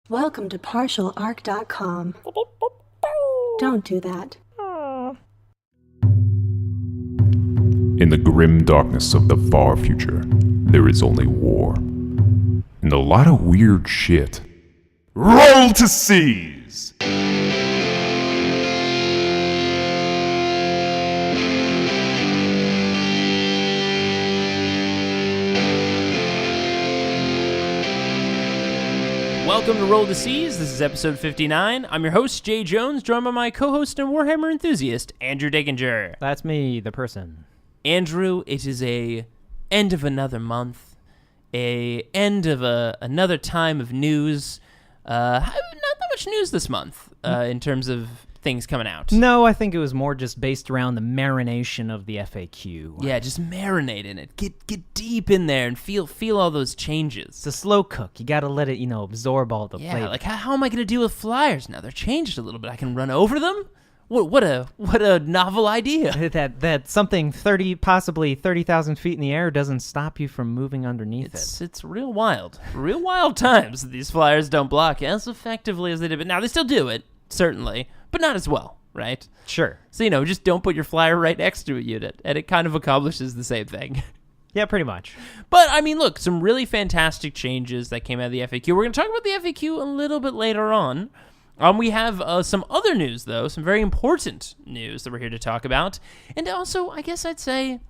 Welcome to partialarc.com. Don't do that. In the grim darkness of the far future, there is only war. And a lot of weird shit. Roll to seize! Welcome to Roll to Seize. This is episode 59. I'm your host, Jay Jones, joined by my co-host and Warhammer enthusiast, Andrew Diginger. That's me, the person. Andrew, it is a end of another month, a end of another time of news. Not that much news this month in terms of things coming out. No, I think it was more just based around the marination of the FAQ. Yeah, just marinate in it. Get deep in there and feel all those changes. It's a slow cook. You gotta let it, absorb all the flavor. Yeah, like how am I going to deal with flyers now? They're changed a little bit. I can run over them? What a novel idea. That something possibly 30,000 feet in the air doesn't stop you from moving underneath it. It's real wild. Real wild times that these flyers don't block as effectively as they did. But now they still do it, certainly, but not as well, right? Sure. So, just don't put your flyer right next to a unit, and it kind of accomplishes the same thing. Yeah, pretty much. But, look, some really fantastic changes that came out of the FAQ. We're going to talk about the FAQ a little bit later on. We have some other news, though, some very important news that we're here to talk about. And also, I guess I'd say,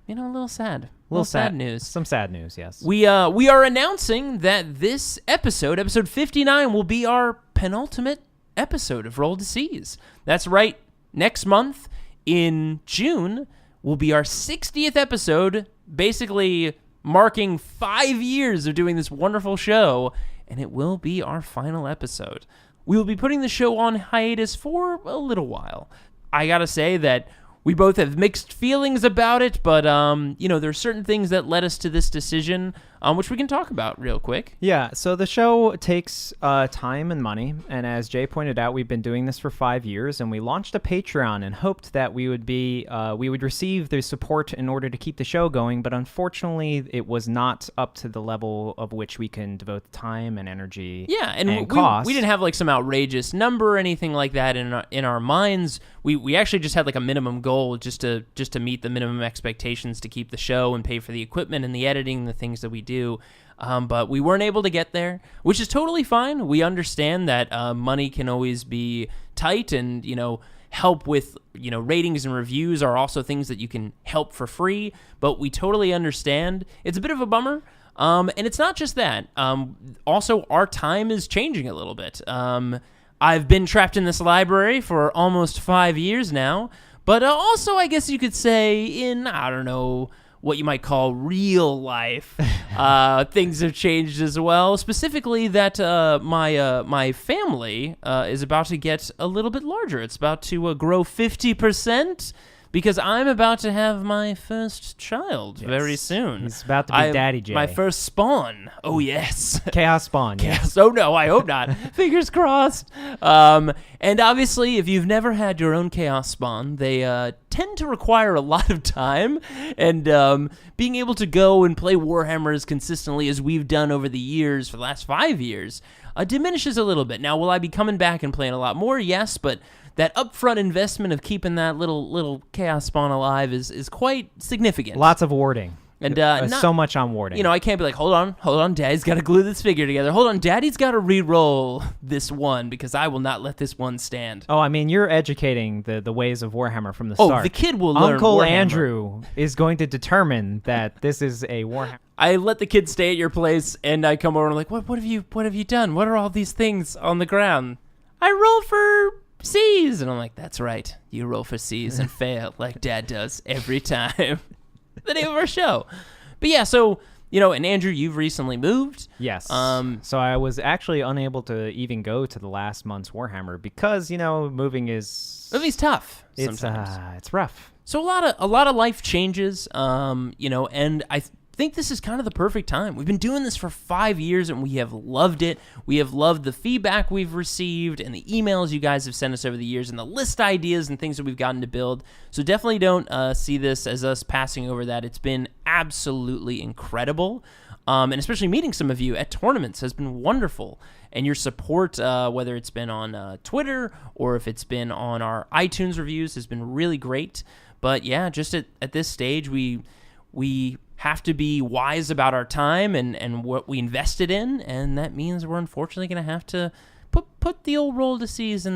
a little sad. A little sad news. Some sad news, yes. We are announcing that this episode 59, will be our penultimate episode of Roll to Seize. That's right. Next month, in June, will be our 60th episode, basically marking 5 years of doing this wonderful show, and it will be our final episode. We will be putting the show on hiatus for a little while. I gotta say that we both have mixed feelings about it, but, there are certain things that led us to this decision, which we can talk about real quick. Yeah, so the show takes time and money, and as Jay pointed out, we've been doing this for 5 years, and we launched a Patreon and hoped that we would receive the support in order to keep the show going, but unfortunately, it was not up to the level of which we can devote the time and energy and cost. We didn't have, some outrageous number or anything like that in our minds. We actually just had, a minimum goal just to meet the minimum expectations to keep the show and pay for the equipment and the editing, the things that we do. But we weren't able to get there, which is totally fine. We understand that money can always be tight, and, help with, ratings and reviews are also things that you can help for free, but we totally understand. It's a bit of a bummer. And it's not just that. Also, our time is changing a little bit. I've been trapped in this library for almost 5 years now, but also I guess you could say in, I don't know, what you might call real life, things have changed as well. Specifically that my family is about to get a little bit larger. It's about to grow 50%. Because I'm about to have my first child very soon. He's about to be Daddy Jay. My first spawn. Oh, yes. Chaos spawn, yes. Oh, no, I hope not. Fingers crossed. And obviously, if you've never had your own Chaos spawn, they tend to require a lot of time. And being able to go and play Warhammer as consistently as we've done over the years, for the last 5 years, diminishes a little bit. Now, will I be coming back and playing a lot more? Yes, but that upfront investment of keeping that little Chaos spawn alive is quite significant. Lots of warding. And so much on warding. I can't be like, hold on, Daddy's got to glue this figure together. Hold on, Daddy's got to re-roll this one because I will not let this one stand. Oh, you're educating the ways of Warhammer from the start. Oh, the kid will learn Uncle Warhammer. Andrew is going to determine that this is a Warhammer. I let the kid stay at your place, and I come over and I'm like, what have you done? What are all these things on the ground? I rolled for C's, and I'm like, that's right, you roll for C's and fail like Dad does every time. The name of our show. But yeah, so and Andrew, you've recently moved. Yes. So I was actually unable to even go to the last month's Warhammer because moving's tough. It's sometimes. It's rough. So a lot of life changes. And I think this is kind of the perfect time. We've been doing this for 5 years, and we have loved it. We have loved the feedback we've received and the emails you guys have sent us over the years and the list ideas and things that we've gotten to build. So definitely don't see this as us passing over that. It's been absolutely incredible. And especially meeting some of you at tournaments has been wonderful. And your support, whether it's been on Twitter or if it's been on our iTunes reviews, has been really great. But yeah, just at this stage, we have to be wise about our time and what we invested in, and that means we're unfortunately going to have to put the old Roll to Seas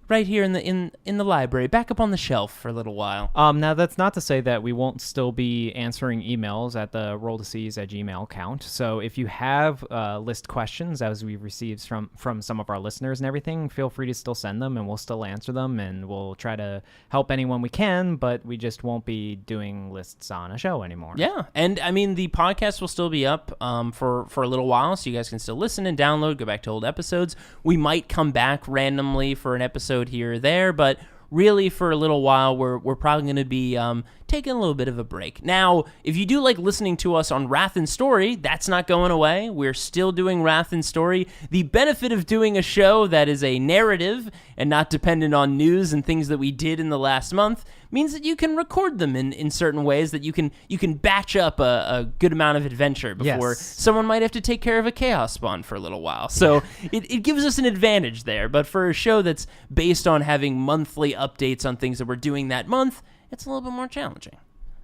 right here in the library, back up on the shelf for a little while. Now that's not to say that we won't still be answering emails at the rolltoseas@gmail account. So if you have list questions, as we've received from some of our listeners and everything, feel free to still send them, and we'll still answer them, and we'll try to help anyone we can. But we just won't be doing lists on a show anymore. Yeah, and I mean the podcast will still be up for a little while, so you guys can still listen and download, go back to old episodes. We might come back randomly for an episode here or there, but really for a little while we're probably going to be taking a little bit of a break. Now, if you do like listening to us on Wrath and Story, that's not going away. We're still doing Wrath and Story. The benefit of doing a show that is a narrative and not dependent on news and things that we did in the last month means that you can record them in certain ways, that you can batch up a good amount of adventure before someone might have to take care of a chaos spawn for a little while. So it gives us an advantage there. But for a show that's based on having monthly updates on things that we're doing that month, it's a little bit more challenging.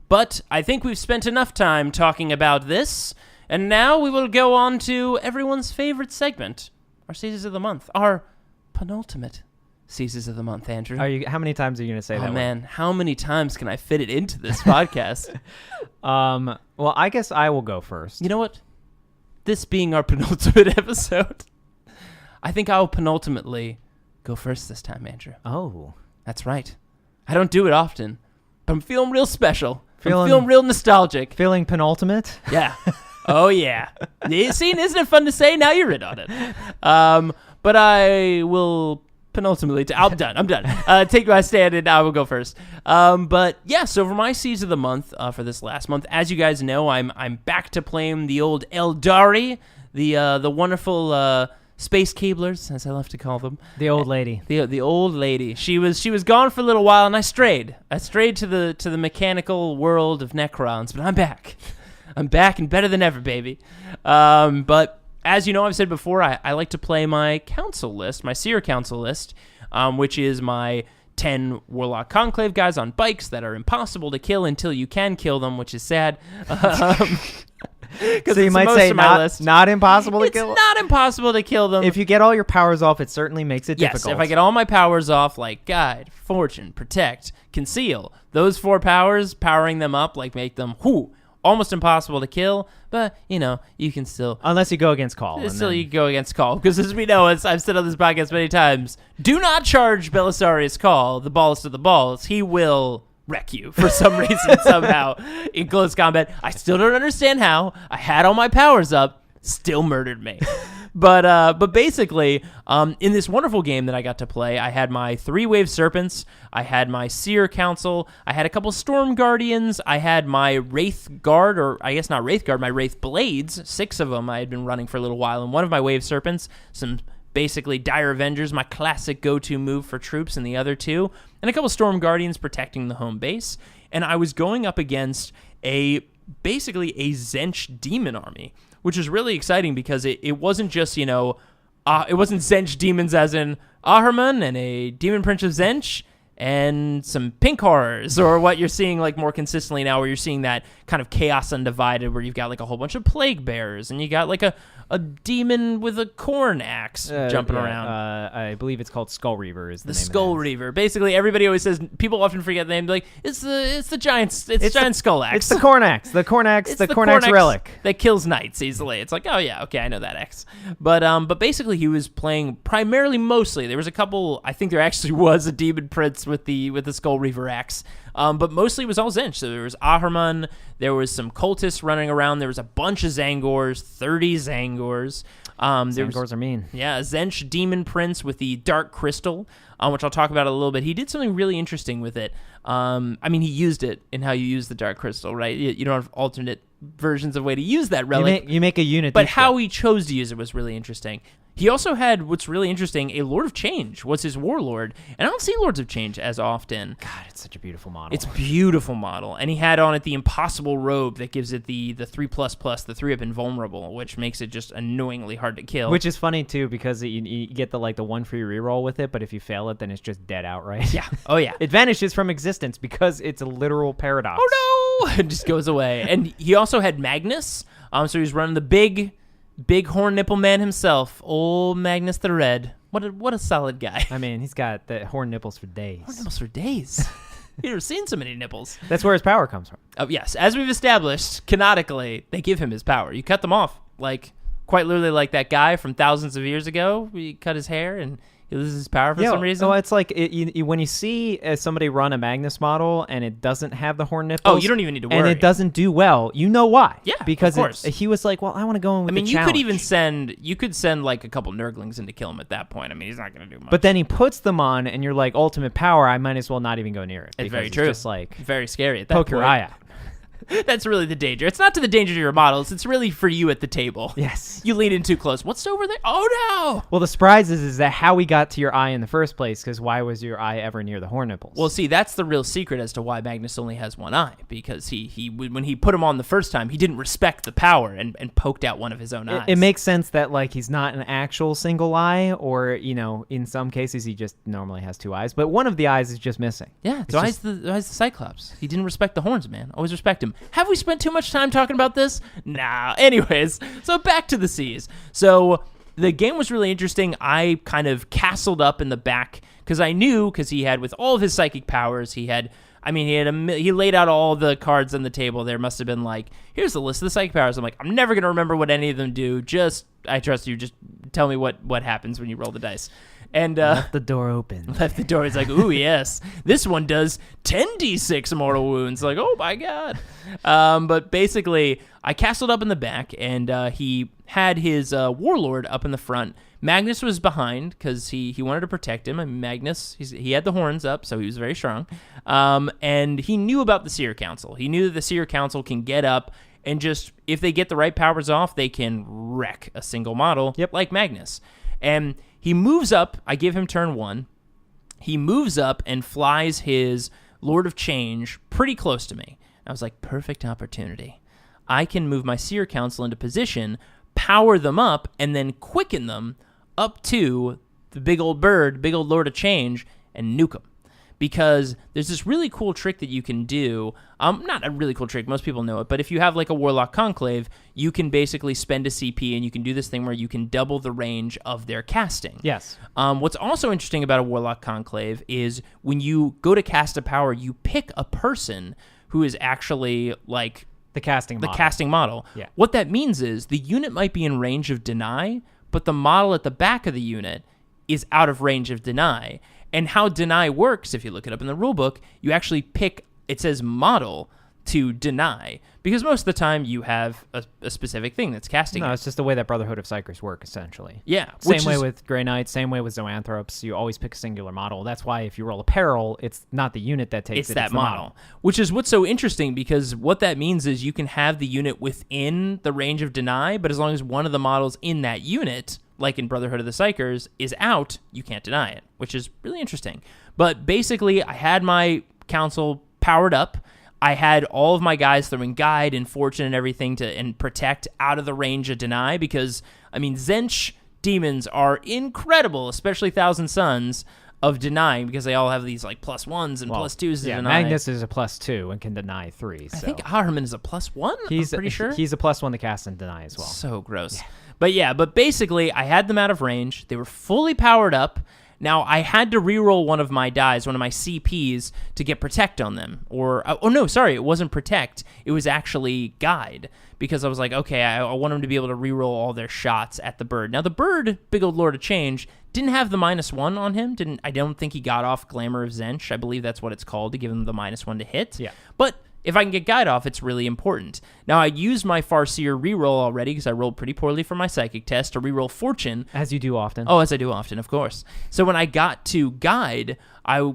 But I think we've spent enough time talking about this, and now we will go on to everyone's favorite segment, our Seasons of the Month, our penultimate Seasons of the Month, Andrew. How many times are you going to say that? Oh, man, how many times can I fit it into this podcast? Well, I guess I will go first. You know what? This being our penultimate episode, I think I'll penultimately go first this time, Andrew. Oh. That's right. I don't do it often, but I'm feeling real special. I'm feeling real nostalgic. Feeling penultimate? Yeah. Oh, yeah. See, isn't it fun to say? Now you're in on it. But I will penultimately... I'm done. Take my stand and I will go first. But yeah, so for my Seeds of the Month for this last month, as you guys know, I'm back to playing the old Eldari, the wonderful... space cablers, as I love to call them. The old lady. The old lady. She was gone for a little while, and I strayed. To the mechanical world of Necrons, but I'm back. I'm back and better than ever, baby. But as you know, I've said before, I like to play my council list, my Seer Council list, which is my 10 Warlock Conclave guys on bikes that are impossible to kill until you can kill them, which is sad. So you might say not impossible to kill them? It's not impossible to kill them. If you get all your powers off, it certainly makes it difficult. Yes, if I get all my powers off, like Guide, Fortune, Protect, Conceal, those 4 powers, powering them up, like make them, almost impossible to kill, but, you can still... Unless you go against Call. You can go against Call, because as we know, as I've said on this podcast many times, do not charge Belisarius Call, the ballast of the balls. He will... wreck you for some reason somehow in close combat. I still don't understand how. I had all my powers up, still murdered me. But basically, in this wonderful game that I got to play, I had my 3-wave serpents, I had my Seer Council, I had a couple Storm Guardians, I had my Wraith Guard, or I guess not Wraith Guard, my Wraith Blades, 6 of them I had been running for a little while, and one of my wave serpents, some basically Dire Avengers, my classic go-to move for troops, and the other 2, and a couple Storm Guardians protecting the home base. And I was going up against basically a Zench demon army, which is really exciting because it wasn't just, it wasn't Zench demons as in Ahriman and a demon prince of Zench and some pink horrors, or what you're seeing like more consistently now, where you're seeing that kind of Chaos Undivided, where you've got like a whole bunch of plague bearers, and you got like a demon with a corn axe jumping around. I believe it's called Skull Reaver. Is the name Skull Reaver. Basically, everybody always says, people often forget the name. Like it's the giant skull axe. It's the corn axe. The corn axe. The corn axe relic that kills knights easily. It's like, oh yeah, okay, I know that axe. But basically, he was playing mostly. There was a couple. I think there actually was a demon prince with the Skull Reaver axe. But mostly it was all Zench. So there was Ahriman, there was some cultists running around, there was a bunch of Zangors, 30 Zangors. Sandgors are mean. Yeah, Zench Demon Prince with the Dark Crystal, which I'll talk about a little bit. He did something really interesting with it. He used it in how you use the Dark Crystal, right? You don't have alternate versions of way to use that relic. You make a unit. But how he chose to use it was really interesting. He also had, what's really interesting, a Lord of Change was his warlord. And I don't see Lords of Change as often. God, it's such a beautiful model. It's a beautiful model. And he had on it the Impossible Robe that gives it the 3++, the 3-up invulnerable, which makes it just annoyingly hard to kill. Which is funny, too, because you get the 1 free reroll with it, but if you fail it, then it's just dead outright. Yeah. Oh, yeah. It vanishes from existence because it's a literal paradox. Oh, no! It just goes away. And he also had Magnus. So he's running the big horn nipple man himself, old Magnus the Red. What a solid guy. I mean, he's got the horn nipples for days. Horn nipples for days. You've never seen so many nipples. That's where his power comes from. Yes, as we've established, canonically, they give him his power. You cut them off, quite literally like that guy from thousands of years ago. We cut his hair and he loses his power for some reason. Oh, it's like when you see somebody run a Magnus model and it doesn't have the horn nipples. Oh, you don't even need to worry. And it doesn't do well. You know why? Yeah, because of course. He was like, well, I want to go in with the challenge. You could send a couple Nurglings in to kill him at that point. I mean, he's not going to do much. But then he puts them on and you're like, ultimate power, I might as well not even go near it. It's very true. It's just very scary at that poke point. your eye out. That's really the danger. It's not to the danger to your models. It's really for you at the table. Yes. You lean in too close. What's over there? Oh, no. Well, the surprise is that how we got to your eye in the first place, because why was your eye ever near the horn nipples? Well, see, that's the real secret as to why Magnus only has one eye, because he when he put him on the first time, he didn't respect the power and poked out one of his own eyes. It makes sense that he's not an actual single eye, or in some cases he just normally has 2 eyes, but one of the eyes is just missing. Yeah, so eyes the Cyclops. He didn't respect the horns, man. Always respect him. Have we spent too much time talking about this? Nah. Anyways, so back to the Seas. So the game was really interesting. I kind of castled up in the back because I knew, because he had, with all of his psychic powers, he laid out all the cards on the table. There must have been here's the list of the psychic powers. I'm like, I'm never going to remember what any of them do. I trust you. Just tell me what happens when you roll the dice. And left the door open. Left the door. It's like, ooh, yes. This one does 10d6 mortal wounds. Like, oh, my God. But basically, I castled up in the back, and he had his warlord up in the front. Magnus was behind because he wanted to protect him. And Magnus, he had the horns up, so he was very strong. And he knew about the Seer Council. He knew that the Seer Council can get up and just, if they get the right powers off, they can wreck a single model like Magnus. And he moves up. I give him turn 1. He moves up and flies his Lord of Change pretty close to me. I was like, perfect opportunity. I can move my Seer Council into position, power them up, and then quicken them up to the big old bird, big old Lord of Change, and nuke them. Because there's this really cool trick that you can do. Not a really cool trick, most people know it, but if you have a Warlock Conclave, you can basically spend a CP and you can do this thing where you can double the range of their casting. Yes. What's also interesting about a Warlock Conclave is when you go to cast a power, you pick a person who is actually the casting model. Yeah. What that means is the unit might be in range of deny, but the model at the back of the unit is out of range of deny. And how deny works, if you look it up in the rulebook, you actually pick, it says model to deny, because most of the time you have a specific thing that's casting. No, it's just the way that Brotherhood of Psychers work, essentially. Yeah. Same way with Grey Knights, same way with Zoanthropes. You always pick a singular model. That's why if you roll a peril, it's not the unit that takes it. It's that model. Which is what's so interesting, because what that means is you can have the unit within the range of deny, but as long as one of the models in that unit, like in Brotherhood of the Psychers, is out, you can't deny it, which is really interesting. But basically, I had my council powered up. I had all of my guys throwing guide and fortune and everything and protect out of the range of deny, because, Zench demons are incredible, especially Thousand Sons, of denying, because they all have these +1s and +2s to deny. Magnus is a +2 and can deny 3. I think Ahriman is a +1. I'm pretty sure. He's a +1 to cast and deny as well. So gross. Yeah. But basically, I had them out of range. They were fully powered up. Now, I had to reroll one of my dies, one of my CPs, to get Protect on them. It wasn't Protect. It was actually Guide, because I was like, okay, I want them to be able to reroll all their shots at the bird. Now, the bird, big old Lord of Change, didn't have the -1 on him. I don't think he got off Glamour of Zench. I believe that's what it's called, to give him the -1 to hit. Yeah. But if I can get Guide off, it's really important. Now, I used my Farseer reroll already because I rolled pretty poorly for my Psychic test to reroll Fortune. As you do often. Oh, as I do often, of course. So when I got to Guide, I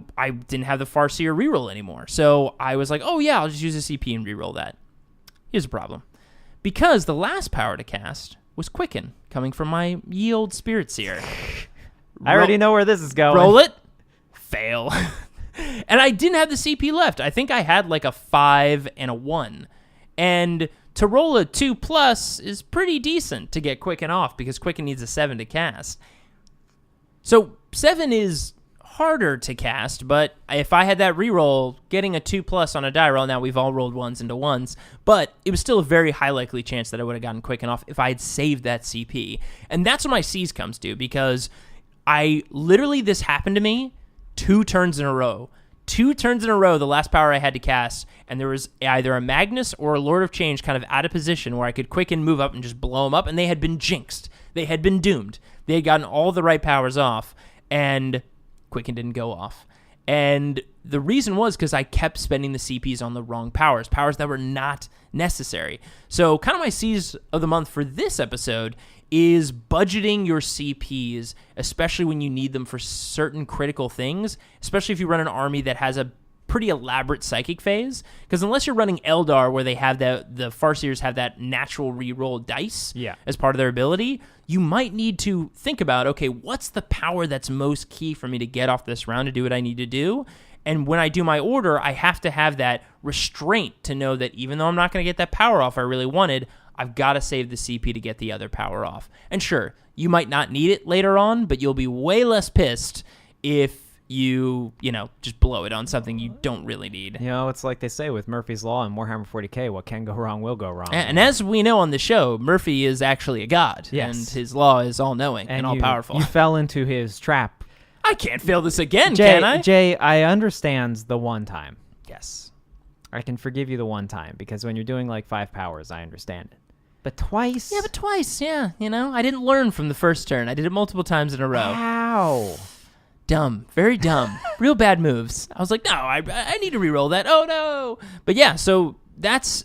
didn't have the Farseer reroll anymore. So I was like, oh yeah, I'll just use a CP and reroll that. Here's the problem. Because the last power to cast was Quicken, coming from my ye old Spirit Seer. I already know where this is going. Roll it. Fail. And I didn't have the CP left. I think I had like a 5 and a 1. And to roll a 2+ is pretty decent to get Quicken off because Quicken needs a 7 to cast. So 7 is harder to cast, but if I had that reroll, getting a 2+ on a die roll, now we've all rolled 1s into 1s, but it was still a very high likely chance that I would have gotten Quicken off if I had saved that CP. And that's what my C's comes to, because this happened to me 2 turns in a row. 2 turns in a row, the last power I had to cast, and there was either a Magnus or a Lord of Change kind of out of position where I could Quicken, move up, and just blow them up, and they had been jinxed. They had been doomed. They had gotten all the right powers off, and Quicken didn't go off. And the reason was because I kept spending the CPs on the wrong powers that were not necessary. So kind of my C's of the month for this episode is budgeting your CPs, especially when you need them for certain critical things, especially if you run an army that has a pretty elaborate psychic phase, because unless you're running Eldar where they have the Farseers have that natural reroll dice as part of their ability, you might need to think about, okay, what's the power that's most key for me to get off this round to do what I need to do? And when I do my order, I have to have that restraint to know that even though I'm not going to get that power off I really wanted, I've got to save the CP to get the other power off. And sure, you might not need it later on, but you'll be way less pissed if you just blow it on something you don't really need. It's like they say with Murphy's Law and Warhammer 40K, what can go wrong will go wrong. And as we know on the show, Murphy is actually a god, and his law is all-knowing and all-powerful. You fell into his trap. I can't fail this again, can I? Jay, I understand the one time. Yes. I can forgive you the one time, because when you're doing like 5 powers, I understand it. But twice? Yeah, but twice, yeah. I didn't learn from the first turn. I did it multiple times in a row. How? Dumb. Very dumb. Real bad moves. I was like, no, I need to reroll that. Oh, no. But yeah, so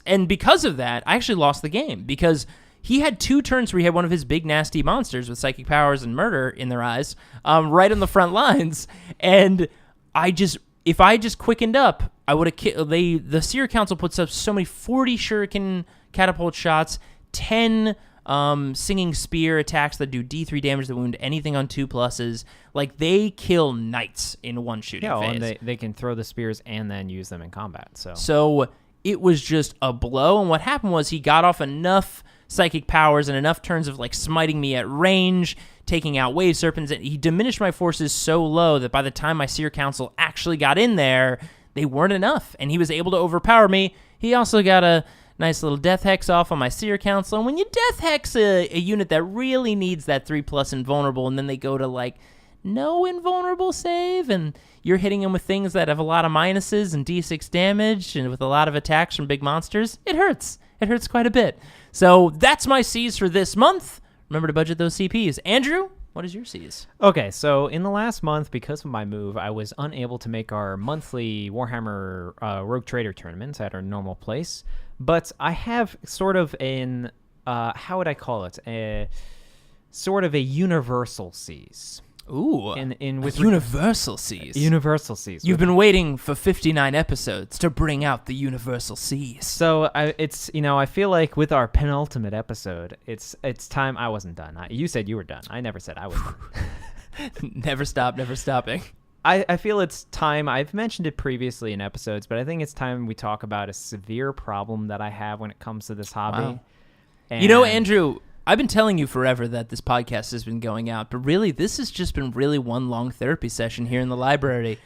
and because of that, I actually lost the game, because he had 2 turns where he had one of his big nasty monsters with psychic powers and murder in their eyes right on the front lines. And if I just quickened up, I would have killed. The Seer Council puts up so many 40 shuriken catapult shots, 10 singing spear attacks that do D3 damage that wound anything on 2+. Like, they kill knights in one shooting phase. And they can throw the spears and then use them in combat. So it was just a blow. And what happened was he got off enough psychic powers and enough turns of like smiting me at range, taking out wave serpents, and he diminished my forces so low that by the time my Seer Council actually got in there, they weren't enough, and he was able to overpower me. He also got a nice little death hex off on my Seer Council, and when you death hex a unit that really needs that 3+ invulnerable, and then they go to like no invulnerable save, and you're hitting them with things that have a lot of minuses and d6 damage and with a lot of attacks from big monsters, it hurts. It hurts quite a bit. So that's my C's for this month. Remember to budget those CPs. Andrew, what is your C's? Okay, so in the last month, because of my move, I was unable to make our monthly Warhammer Rogue Trader tournaments at our normal place. But I have sort of how would I call it? Sort of a universal C's. Ooh, with universal C's. Universal C's. You've been waiting for 59 episodes to bring out the universal C's. So I feel like with our penultimate episode, it's time. I wasn't done. You said you were done. I never said I was done. Never stop, never stopping. I feel it's time. I've mentioned it previously in episodes, but I think it's time we talk about a severe problem that I have when it comes to this hobby. Wow. Andrew, I've been telling you forever that this podcast has been going out, but really, this has just been really one long therapy session here in the library,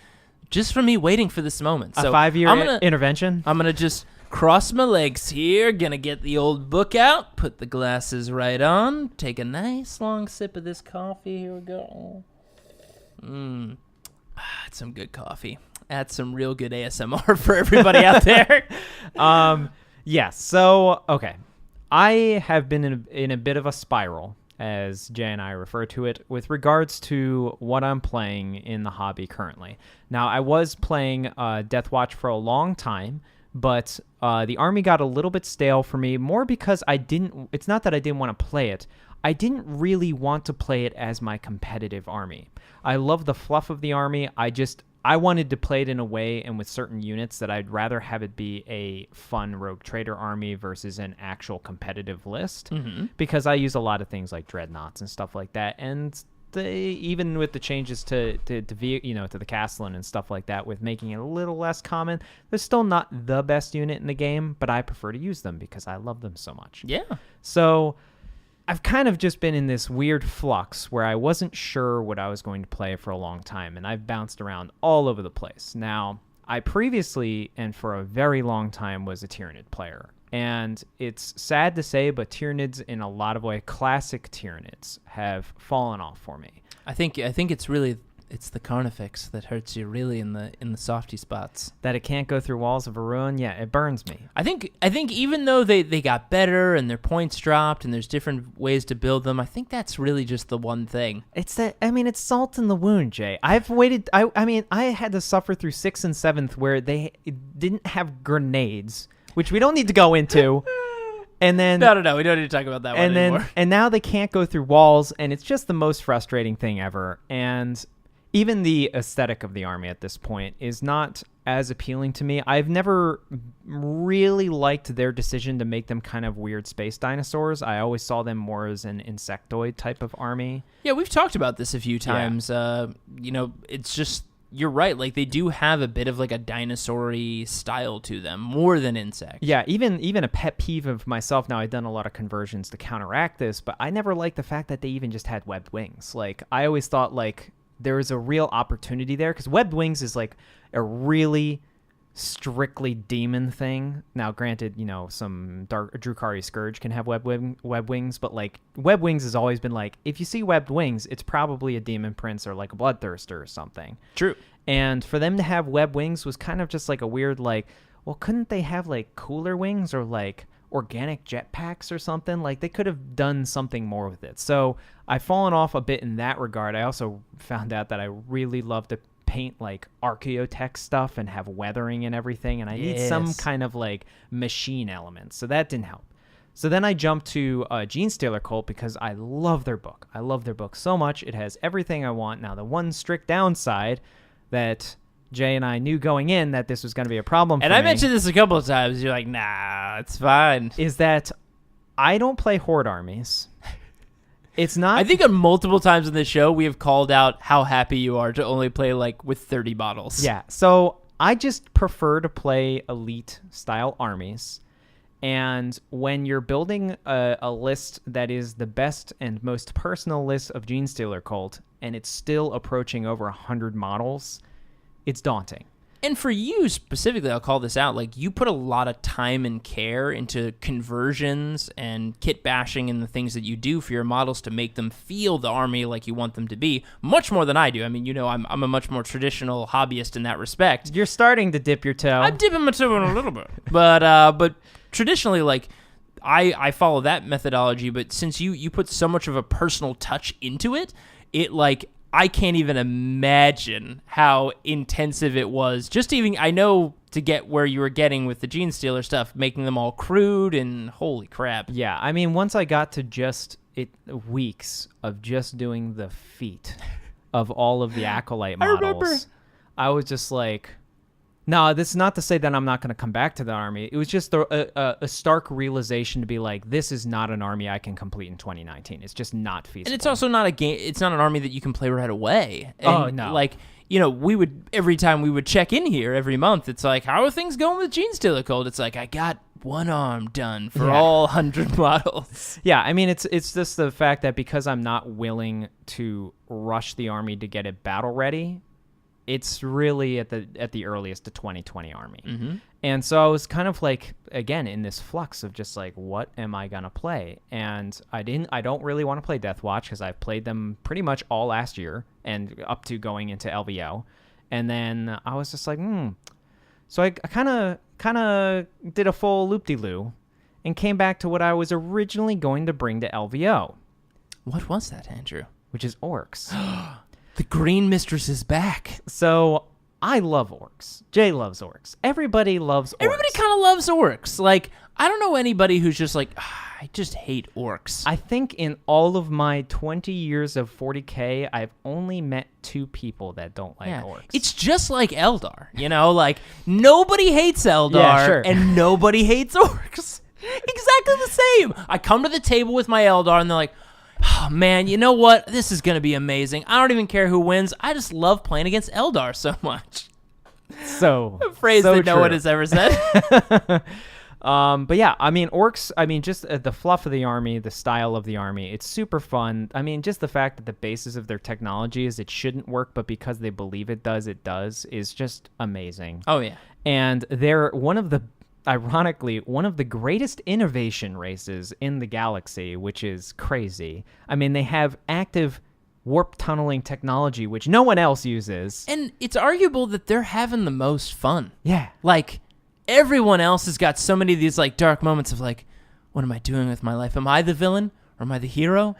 just for me waiting for this moment. So a 5-year intervention? I'm going to just cross my legs here, gonna get the old book out, put the glasses right on, take a nice long sip of this coffee. Here we go. That's some good coffee. That's some real good ASMR for everybody out there. Yes. So, okay. I have been in a bit of a spiral, as Jay and I refer to it, with regards to what I'm playing in the hobby currently. Now, I was playing Death Watch for a long time, But the army got a little bit stale for me, more because it's not that I didn't want to play it. I didn't really want to play it as my competitive army. I love the fluff of the army. I wanted to play it in a way and with certain units that I'd rather have it be a fun Rogue Trader army versus an actual competitive list, because I use a lot of things like dreadnoughts and stuff like that. And even with the changes to the Castellan and stuff like that, with making it a little less common, they're still not the best unit in the game, but I prefer to use them because I love them so much. Yeah. So I've kind of just been in this weird flux where I wasn't sure what I was going to play for a long time, and I've bounced around all over the place. Now, I previously, and for a very long time, was a Tyranid player. And it's sad to say, but Tyranids, in a lot of ways, classic Tyranids, have fallen off for me. I think it's the Carnifex that hurts you really in the softy spots. That it can't go through walls of a ruin, yeah, it burns me. I think even though they got better and their points dropped and there's different ways to build them, I think that's really just the one thing. It's salt in the wound, Jay. I've waited. I had to suffer through 6th and 7th where they didn't have grenades, which we don't need to go into. And then no, we don't need to talk about that one anymore. And now they can't go through walls, and it's just the most frustrating thing ever. And even the aesthetic of the army at this point is not as appealing to me. I've never really liked their decision to make them kind of weird space dinosaurs. I always saw them more as an insectoid type of army. Yeah, we've talked about this a few times. Yeah. It's just, you're right. Like, they do have a bit of like a dinosaur-y style to them, more than insects. Yeah, even a pet peeve of myself. Now, I've done a lot of conversions to counteract this, but I never liked the fact that they even just had webbed wings. Like, I always thought, like, there is a real opportunity there, because webbed wings is like a really strictly demon thing. Now, granted, some Drukhari Scourge can have web wings, but like web wings has always been like, if you see webbed wings, it's probably a demon prince or like a bloodthirster or something. True. And for them to have web wings was kind of just like a weird, like, well, couldn't they have like cooler wings or like organic jetpacks or something? Like, they could have done something more with it. So I've fallen off a bit in that regard. I also found out that I really love to paint like archaeotech stuff and have weathering and everything, and I need some kind of like machine elements, so that didn't help. So then I jumped to Genestealer Cult because I love their book. I love their book so much. It has everything I want. Now, the one strict downside that Jay and I knew going in that this was going to be a problem for me. And I mentioned this a couple of times. You're like, nah, it's fine. Is that I don't play horde armies. It's not. I think on multiple times in the show, we have called out how happy you are to only play like with 30 bottles. Yeah. So I just prefer to play elite style armies. And when you're building a list that is the best and most personal list of Genestealer Cult, and it's still approaching over 100 models, it's daunting. And for you specifically, I'll call this out, like, you put a lot of time and care into conversions and kit bashing and the things that you do for your models to make them feel the army like you want them to be, much more than I do. I mean, I'm a much more traditional hobbyist in that respect. You're starting to dip your toe. I'm dipping my toe in a little bit. But traditionally, like, I follow that methodology, but since you put so much of a personal touch into it, I can't even imagine how intensive it was. Just even, I know, to get where you were getting with the Genestealer stuff, making them all crude and holy crap. Yeah, I mean, once I got to just weeks of just doing the feat of all of the Acolyte models, I was just like, no, this is not to say that I'm not going to come back to the army. It was just a stark realization to be like, this is not an army I can complete in 2019. It's just not feasible. And it's also not a game. It's not an army that you can play right away. And oh, no. Like, we would, every time we would check in here every month, it's like, how are things going with Genestealer Cult? It's like, I got one arm done for all 100 models. Yeah, I mean, it's just the fact that because I'm not willing to rush the army to get it battle ready, it's really at the earliest a 2020 army. Mm-hmm. And so I was kind of like, again, in this flux of just like, what am I going to play? And I don't really want to play Death Watch because I've played them pretty much all last year and up to going into LVO. And then I was just like, So I kind of did a full loop-de-loo and came back to what I was originally going to bring to LVO. What was that, Andrew? Which is Orcs. The Green Mistress is back. So I love orcs. Jay loves orcs. Everybody loves orcs. Everybody kind of loves orcs. Like, I don't know anybody who's just like, I just hate orcs. I think in all of my 20 years of 40K, I've only met 2 people that don't like orcs. It's just like Eldar, you know? Like, nobody hates Eldar, Yeah, sure. and nobody hates orcs. Exactly the same. I come to the table with my Eldar, and they're like, oh, man, you know what? This is going to be amazing. I don't even care who wins. I just love playing against Eldar so much. So A phrase so that no true. one has ever said. But yeah, I mean, orcs, I mean, just the fluff of the army, the style of the army, it's super fun. I mean, just the fact that the basis of their technology is it shouldn't work, but because they believe it does, is just amazing. Oh, yeah. And they're ironically, one of the greatest innovation races in the galaxy, which is crazy. I mean, they have active warp tunneling technology, which no one else uses. And it's arguable that they're having the most fun. Yeah. Like, everyone else has got so many of these, like, dark moments of, like, what am I doing with my life? Am I the villain? Or am I the hero?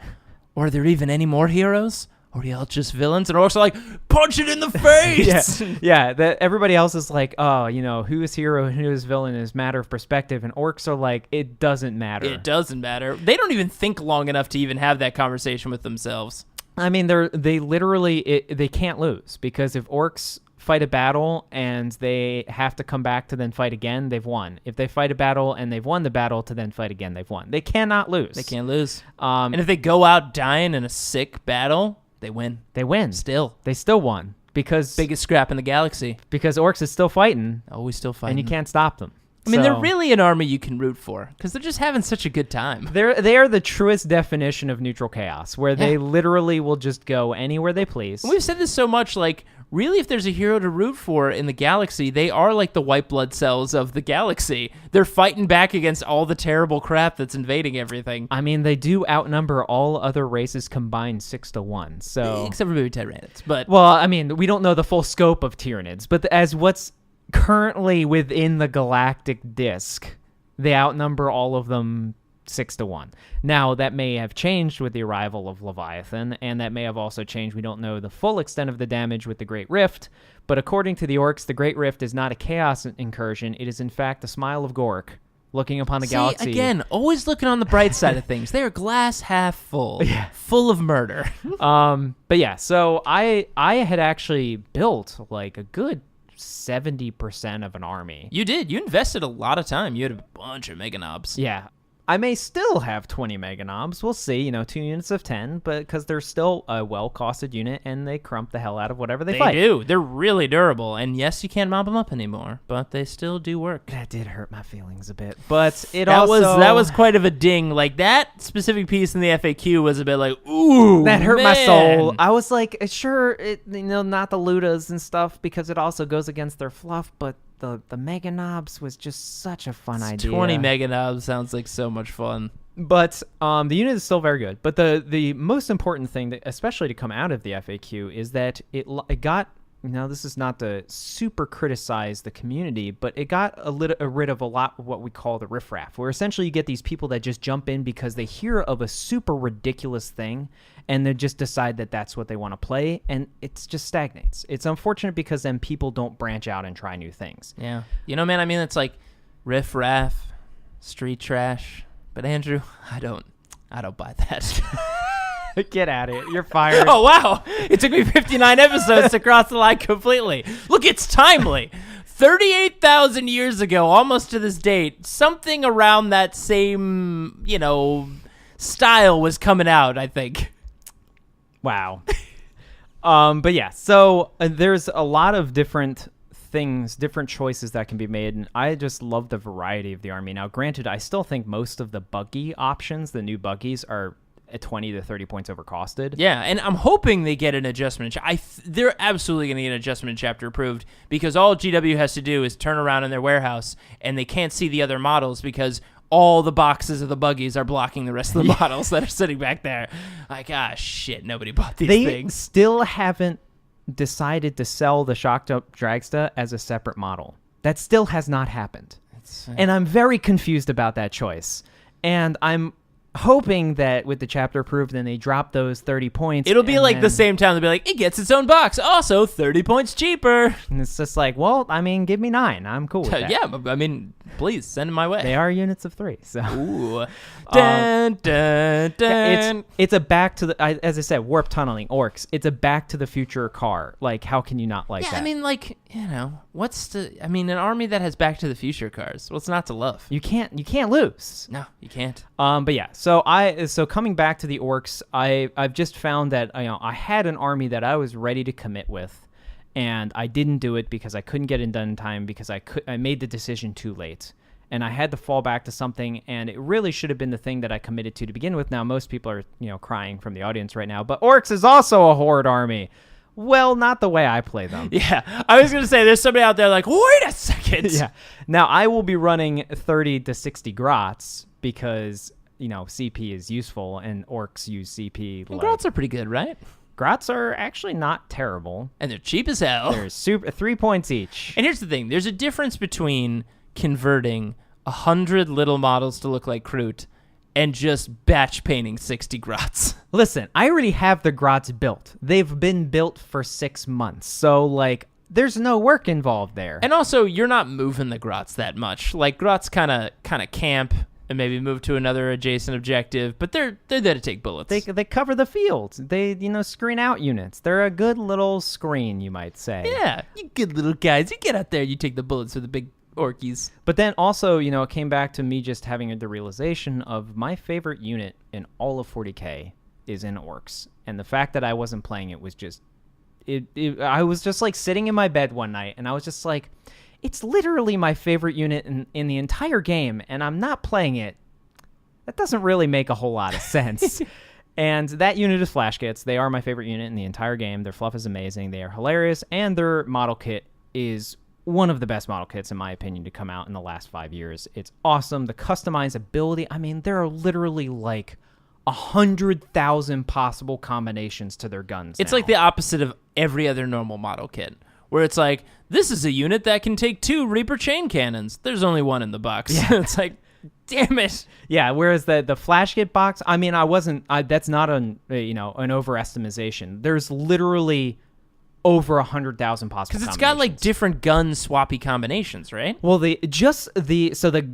Or are there even any more heroes? Or are y'all just villains? And orcs are like, punch it in the face! Yeah. That everybody else is like, oh, you know, who is hero and who is villain is matter of perspective. And orcs are like, it doesn't matter. It doesn't matter. They don't even think long enough to even have that conversation with themselves. I mean, they literally, they can't lose, because if orcs fight a battle and they have to come back to then fight again, they've won. If they fight a battle and they've won the battle to then fight again, they've won. They cannot lose. They can't lose. And if they go out dying in a sick battle, they win. They win. Still. They still won because Biggest scrap in the galaxy. orcs is still fighting, Always still fighting. and you can't stop them. I mean, they're So, really an army you can root for because they're just having such a good time. they are the truest definition of neutral chaos, where they literally will just go anywhere they please. And we've said this so much, like, really, if there's a hero to root for in the galaxy, they are like the white blood cells of the galaxy. They're fighting back against all the terrible crap that's invading everything. I mean, they do outnumber all other races combined 6-1. So, Except for maybe Tyranids. But well, I mean, we don't know the full scope of Tyranids, but as what's currently within the galactic disk, they outnumber all of them 6-1. Now, that may have changed with the arrival of Leviathan, and that may have also changed. We don't know the full extent of the damage with the Great Rift, but according to the orcs, the Great Rift is not a chaos incursion. It is, in fact, the smile of Gork looking upon the galaxy. Again, always looking on the bright side of things. They are glass half full, full of murder. But yeah, so I had actually built like a good 70% of an army. You did. You invested a lot of time. You had a bunch of mega knobs. Yeah. I may still have 20 mega knobs. We'll see, 2 units of 10, but because they're still a well-costed unit and they crump the hell out of whatever they fight. They do. They're really durable. And yes, you can't mob them up anymore, but they still do work. That did hurt my feelings a bit, but That was quite of a ding. Like, that specific piece in the FAQ was a bit like, ooh, that hurt my man. soul. I was like, sure, not the Ludas and stuff, because it also goes against their fluff, but the mega knobs was just such a fun idea. 20 mega knobs sounds like so much fun. But the unit is still very good. But the most important thing, that, especially to come out of the FAQ, is that it got, this is not to super criticize the community, but it got rid of a lot of what we call the riffraff, where essentially you get these people that just jump in because they hear of a super ridiculous thing and they just decide that that's what they want to play, and it just stagnates. It's unfortunate because then people don't branch out and try new things. Yeah. Man, I mean, it's like riff raff, street trash. But Andrew, I don't buy that. Get at it. You're fired. Oh, wow. It took me 59 episodes to cross the line completely. Look, it's timely. 38,000 years ago, almost to this date, something around that same, style was coming out, I think. Wow. But yeah, so there's a lot of different things, different choices that can be made, and I just love the variety of the army. Now, granted, I still think most of the buggy options, the new buggies, are at 20 to 30 points overcosted. Yeah, and I'm hoping they get an adjustment. They're absolutely going to get an adjustment chapter approved, because all GW has to do is turn around in their warehouse, and they can't see the other models because all the boxes of the buggies are blocking the rest of the models that are sitting back there. Like, shit, nobody bought these They things. still haven't decided to sell the Shocked Up Dragsta as a separate model. That still has not happened. And I'm very confused about that choice. And I'm hoping that with the chapter approved, then they drop those 30 points. It'll be and like the then- same time they'll be like, it gets its own box, also 30 points cheaper. And it's just like, well, I mean, give me 9. I'm cool with that. Yeah, I mean, please send them my way. They are units of 3. So Ooh. Dun, dun, dun. it's a back to the, as I said, warp tunneling orcs. It's a back to the future car. Like, how can you not like that? I mean, like, an army that has Back to the Future cars, what's not to love? you can't lose. No, you can't. But yeah, so coming back to the orcs, I've just found that I had an army that I was ready to commit with, and I didn't do it because I couldn't get it done in time because I made the decision too late, and I had to fall back to something, and it really should have been the thing that I committed to begin with. Now most people are crying from the audience right now, but orcs is also a horde army. Well, not the way I play them. Yeah, I was going to say, there's somebody out there like, wait a second. Yeah. Now, I will be running 30 to 60 grots because, CP is useful and orcs use CP. And grots are pretty good, right? Grots are actually not terrible. And they're cheap as hell. They're 3 points each. And here's the thing. There's a difference between converting 100 little models to look like Kroot and just batch painting 60 grots. Listen, I already have the grots built. They've been built for 6 months. So, there's no work involved there. And also, you're not moving the grots that much. Like, grots kind of camp and maybe move to another adjacent objective, but they're there to take bullets. They cover the field. They, screen out units. They're a good little screen, you might say. Yeah, you good little guys. You get out there, you take the bullets for the big orkies. But then also, it came back to me just having the realization of my favorite unit in all of 40K is in orcs. And the fact that I wasn't playing it was just... I was just sitting in my bed one night and I was just like, it's literally my favorite unit in the entire game and I'm not playing it. That doesn't really make a whole lot of sense. And that unit is Flash Kits. They are my favorite unit in the entire game. Their fluff is amazing. They are hilarious. And their model kit is one of the best model kits, in my opinion, to come out in the last 5 years. It's awesome. The customizability, there are literally 100,000 possible combinations to their guns. It's now. like the opposite of every other normal model kit, where it's like, this is a unit that can take 2 Reaper chain cannons. There's only 1 in the box. Yeah. It's like, damn it. Yeah, whereas the Flash Kit box, that's not an overestimation. There's literally over 100,000 possible Because it's got different gun swappy combinations, right? Well, the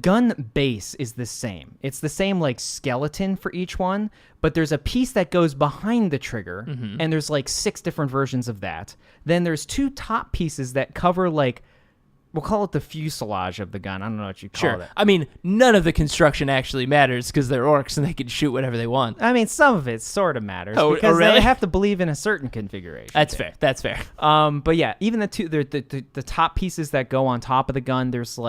gun base is the same. It's the same skeleton for each one, but there's a piece that goes behind the trigger, and there's 6 different versions of that. Then there's 2 top pieces that cover we'll call it the fuselage of the gun. I don't know what you call it. None of the construction actually matters because they're orcs and they can shoot whatever they want. Some of it sort of matters really? because they have to believe in a certain configuration. That's fair. That's fair. But yeah, even the top pieces that go on top of the gun, there's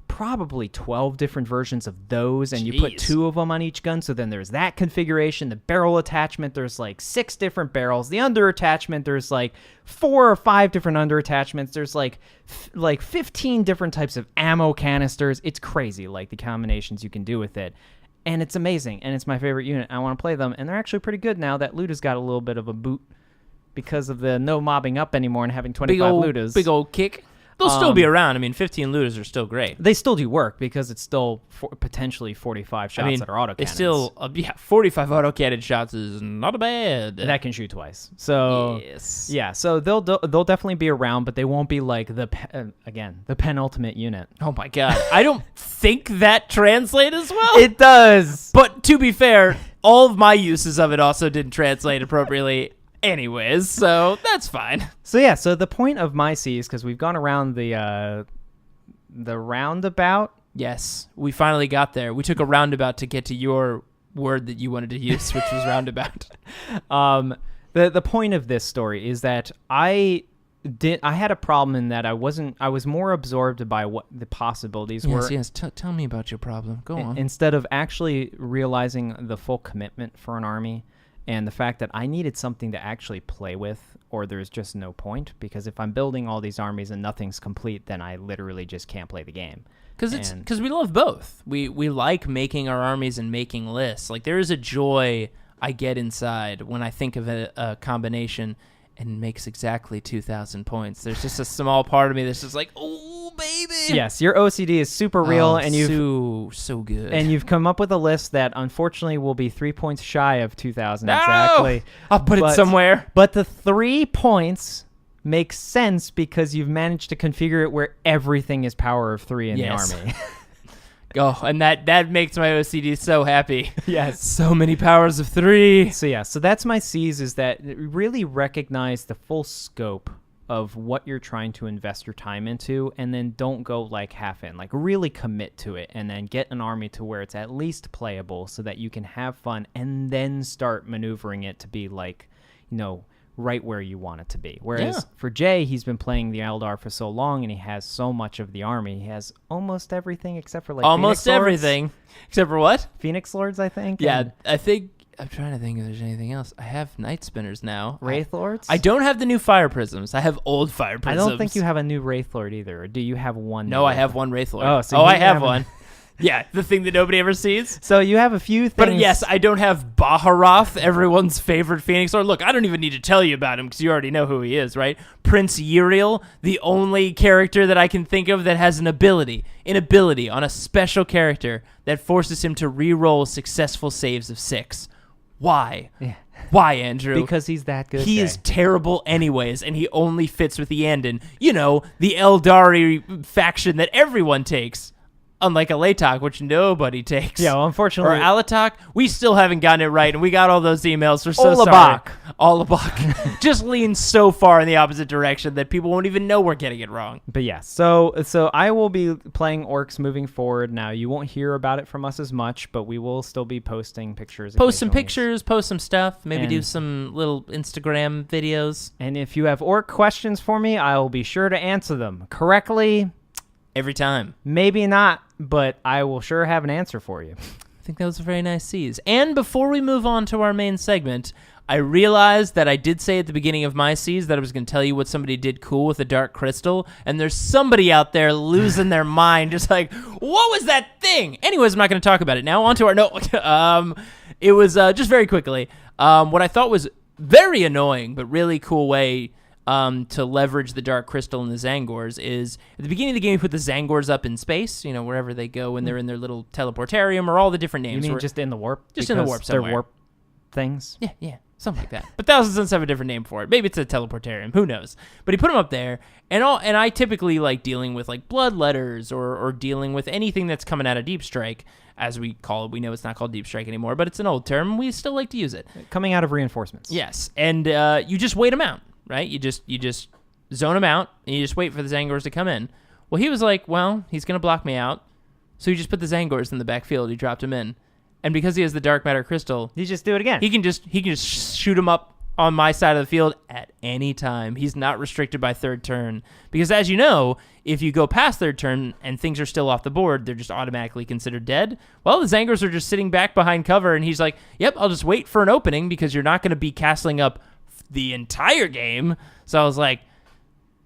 probably 12 different versions of those, and you put 2 of them on each gun. So then there's that configuration. The barrel attachment, there's 6 different barrels. The under attachment, there's 4 or 5 different under attachments. There's 15 different types of ammo canisters. It's crazy, the combinations you can do with it. And it's amazing, and it's my favorite unit. I want to play them, and they're actually pretty good now that Luta's got a little bit of a boot because of the no mobbing up anymore and having 25 Lutas. Big old kick. They'll still be around. 15 looters are still great. They still do work because it's still potentially 45 shots that are autocannons. It's still, 45 autocannon shots is not bad. That can shoot twice. So yes. Yeah, so they'll definitely be around, but they won't be the penultimate unit. Oh my god, I don't think that translates as well. It does. But to be fair, all of my uses of it also didn't translate appropriately. Anyways, so that's fine. So yeah, so the point of my C's, because we've gone around the roundabout. Yes, we finally got there. We took a roundabout to get to your word that you wanted to use, which was roundabout. The point of this story is that I had a problem in that I was more absorbed by what the possibilities were. Yes, tell me about your problem. Go on. Instead of actually realizing the full commitment for an army. And the fact that I needed something to actually play with, or there's just no point, because if I'm building all these armies and nothing's complete, then I literally just can't play the game. Because we love both. We like making our armies and making lists. There is a joy I get inside when I think of a combination and makes exactly 2,000 points. There's just a small part of me that's just oh baby. Yes, your OCD is super real, and so good. and you've come up with a list that unfortunately will be 3 points shy of 2,000 No! exactly. I'll put it somewhere. But the 3 points makes sense because you've managed to configure it where everything is power of 3 in Yes. the army. Oh, and that makes my OCD so happy. Yes. So many powers of 3. So that's my C's, is that really recognize the full scope of what you're trying to invest your time into, and then don't go like half in, like really commit to it, and then get an army to where it's at least playable so that you can have fun, and then start maneuvering it to be like, right where you want it to be. Whereas for Jay, he's been playing the Eldar for so long, and he has so much of the army. He has almost everything except for Almost Phoenix everything. Lords. Except for what? Phoenix Lords, I think. Yeah, and I think... I'm trying to think if there's anything else. I have Night Spinners now. Wraith Lords? I don't have the new Fire Prisms. I have old Fire I Prisms. don't think you have a new Wraith Lord either. Or do you have one? No, I have one Wraith Lord. Oh, so I you have have one. Yeah, the thing that nobody ever sees. So you have a few things. But yes, I don't have Baharoth, everyone's favorite Phoenix Lord. Look, I don't even need to tell you about him because you already know who he is, right? Prince Uriel, the only character that I can think of that has an ability on a special character that forces him to re-roll successful saves of 6. Why? Yeah. Why, Andrew? Because he's that good. He Jay. is terrible anyways, and he only fits with the Andon. The Eldari faction that everyone takes. Unlike Alatok, which nobody takes. Yeah, well, unfortunately. Or Alatok, we still haven't gotten it right, and we got all those emails. We're so Olabak. sorry. Olabak just leans so far in the opposite direction that people won't even know we're getting it wrong. But yeah, so I will be playing Orcs moving forward. Now, you won't hear about it from us as much, but we will still be posting pictures. Post some occasionally. pictures, post some stuff, maybe do And- some little Instagram videos. And if you have Orc questions for me, I will be sure to answer them correctly. Every time. Maybe not, but I will sure have an answer for you. I think that was a very nice C's. And before we move on to our main segment, I realized that I did say at the beginning of my C's that I was going to tell you what somebody did cool with the Dark Crystal, and there's somebody out there losing their mind, just like, what was that thing? Anyways, I'm not going to talk about it now. On to our... No, it was, just very quickly, what I thought was very annoying, but really cool way to leverage the Dark Crystal and the Zangors is, at the beginning of the game, you put the Zangors up in space, wherever they go when they're in their little teleportarium, or all the different names. You mean just in the warp? Just in the Because warp they're somewhere. warp things? Yeah, something like that. But Thousand Suns have a different name for it. Maybe it's a teleportarium. Who knows? But he put them up there, and I typically like dealing with like blood letters or dealing with anything that's coming out of Deep Strike, as we call it. We know it's not called Deep Strike anymore, but it's an old term. We still like to use it. Coming out of reinforcements. Yes, and you just wait them out, right? You just zone them out, and you just wait for the Zangors to come in. Well, he was like, well, he's going to block me out, so he just put the Zangors in the backfield. He dropped them in. And because he has the Dark Matter Crystal, You just do it again. he can just shoot him up on my side of the field at any time. He's not restricted by third turn. Because as you know, if you go past third turn and things are still off the board, they're just automatically considered dead. Well, the Zangors are just sitting back behind cover, and he's like, yep, I'll just wait for an opening because you're not going to be castling up the entire game. So I was like,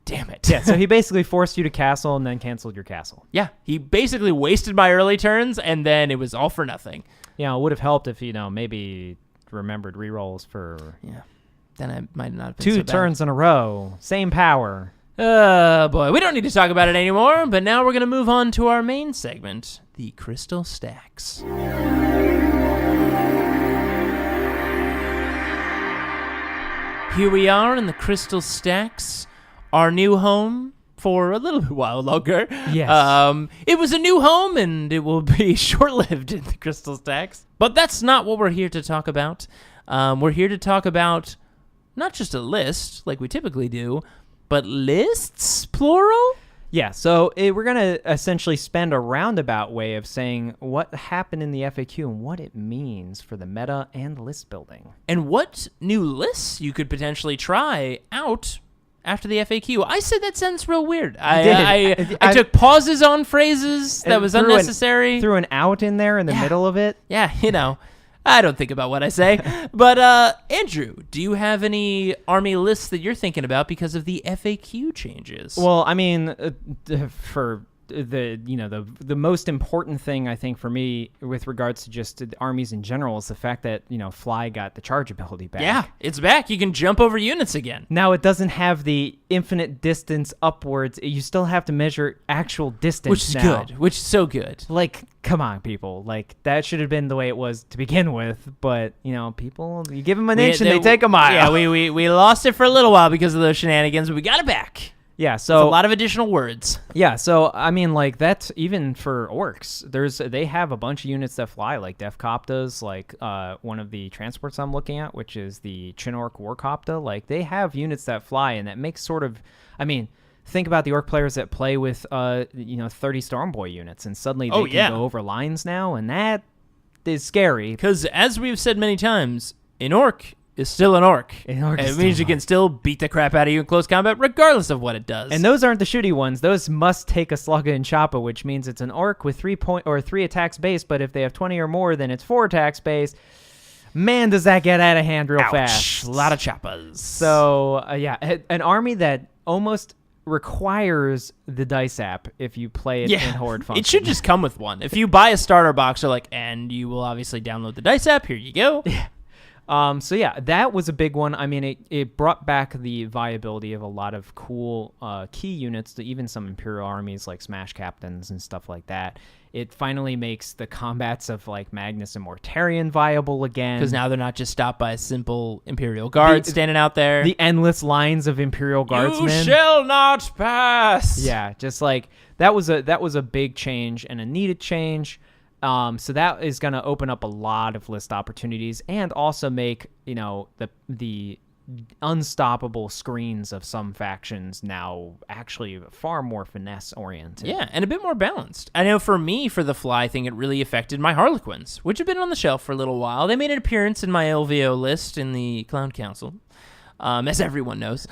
damn it. Yeah, so he basically forced you to castle and then canceled your castle. Yeah, he basically wasted my early turns, and then it was all for nothing. Yeah, it would have helped if, maybe remembered rerolls for Yeah, then I might not have been 2 so bad. turns in a row. Same power. Boy, we don't need to talk about it anymore, but now we're going to move on to our main segment, the Crystal Stacks. Here we are in the Crystal Stacks, our new home for a little while longer. Yes. It was a new home, and it will be short-lived in the Crystal Stacks. But that's not what we're here to talk about. We're here to talk about not just a list, like we typically do, but lists, plural? Yeah, so we're going to essentially spend a roundabout way of saying what happened in the FAQ and what it means for the meta and list building. And what new lists you could potentially try out after the FAQ. I said that sentence real weird. I took pauses on phrases that was unnecessary. Threw an out in there in the middle of it. Yeah, I don't think about what I say. But, Andrew, do you have any army lists that you're thinking about because of the FAQ changes? Well, I mean, for the most important thing I think for me with regards to just the armies in general is the fact that Fly got the charge ability back. Yeah, it's back. You can jump over units again. Now it doesn't have the infinite distance upwards. You still have to measure actual distance, Which is now. good. Which is so good. Like, come on, people. Like, that should have been the way it was to begin with. But people, you give them an inch and they take a mile. Yeah, we lost it for a little while because of those shenanigans, but we got it back. Yeah, It's so a lot of additional words. yeah, so I mean, like that's even for orcs. They have a bunch of units that fly, like Defcoptas, like one of the transports I'm looking at, which is the Chinork Warcopta. Like they have units that fly, and that makes sort of, I mean, think about the orc players that play with 30 Stormboy units, and suddenly they can go over lines now, and that is scary. Because as we've said many times, an orc is still an orc. It means you can still beat the crap out of you in close combat regardless of what it does. And those aren't the shooty ones. Those must take a Slugga and Choppa, which means it's an orc with 3 attacks base, but if they have 20 or more, then it's 4 attacks base. Man, does that get out of hand real fast. A lot of choppas. So, an army that almost requires the dice app if you play it in Horde function. It should just come with one. If you buy a starter box, they're like, and you will obviously download the dice app. Here you go. Yeah. That was a big one. I mean, it brought back the viability of a lot of cool key units to even some Imperial armies like Smash Captains and stuff like that. It finally makes the combats of like Magnus and Mortarion viable again. Because now they're not just stopped by a simple Imperial Guard standing out there. The endless lines of Imperial Guardsmen. You shall not pass! Yeah, just like that was a big change and a needed change. So that is going to open up a lot of list opportunities and also make, the unstoppable screens of some factions now actually far more finesse oriented. Yeah, and a bit more balanced. I know for me, for the Fly thing, it really affected my Harlequins, which have been on the shelf for a little while. They made an appearance in my LVO list in the Clown Council, as everyone knows.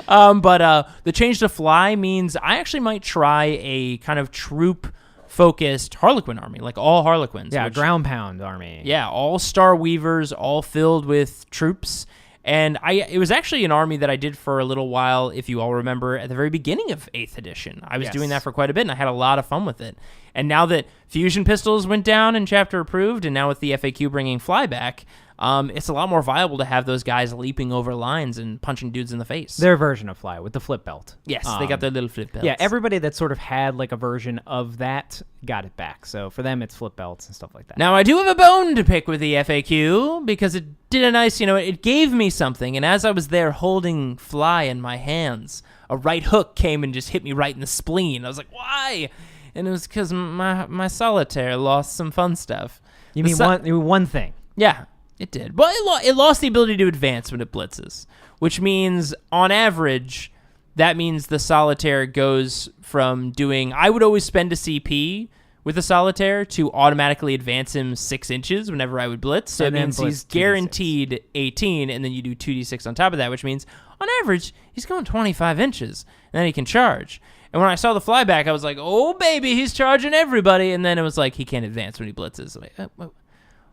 But the change to Fly means I actually might try a kind of troop-focused Harlequin army, like all Harlequins. Yeah, ground pound army. Yeah, all Star Weavers, all filled with troops. And it was actually an army that I did for a little while, if you all remember, at the very beginning of 8th edition. I was doing that for quite a bit, and I had a lot of fun with it. And now that Fusion Pistols went down and Chapter Approved, and now with the FAQ bringing Fly back, it's a lot more viable to have those guys leaping over lines and punching dudes in the face. Their version of Fly with the flip belt. Yes, they got their little flip belts. Yeah, everybody that sort of had like a version of that got it back. So for them, it's flip belts and stuff like that. Now, I do have a bone to pick with the FAQ because it did a nice, it gave me something. And as I was there holding Fly in my hands, a right hook came and just hit me right in the spleen. I was like, why? And it was because my Solitaire lost some fun stuff. You mean one thing? Yeah. It did. But it lost the ability to advance when it blitzes, which means, on average, that means the Solitaire goes from doing... I would always spend a CP with a Solitaire to automatically advance him 6 inches whenever I would blitz. So it means he's guaranteed 18, and then you do 2d6 on top of that, which means, on average, he's going 25 inches, and then he can charge. And when I saw the flyback, I was like, oh, baby, he's charging everybody. And then it was like, he can't advance when he blitzes. I'm like,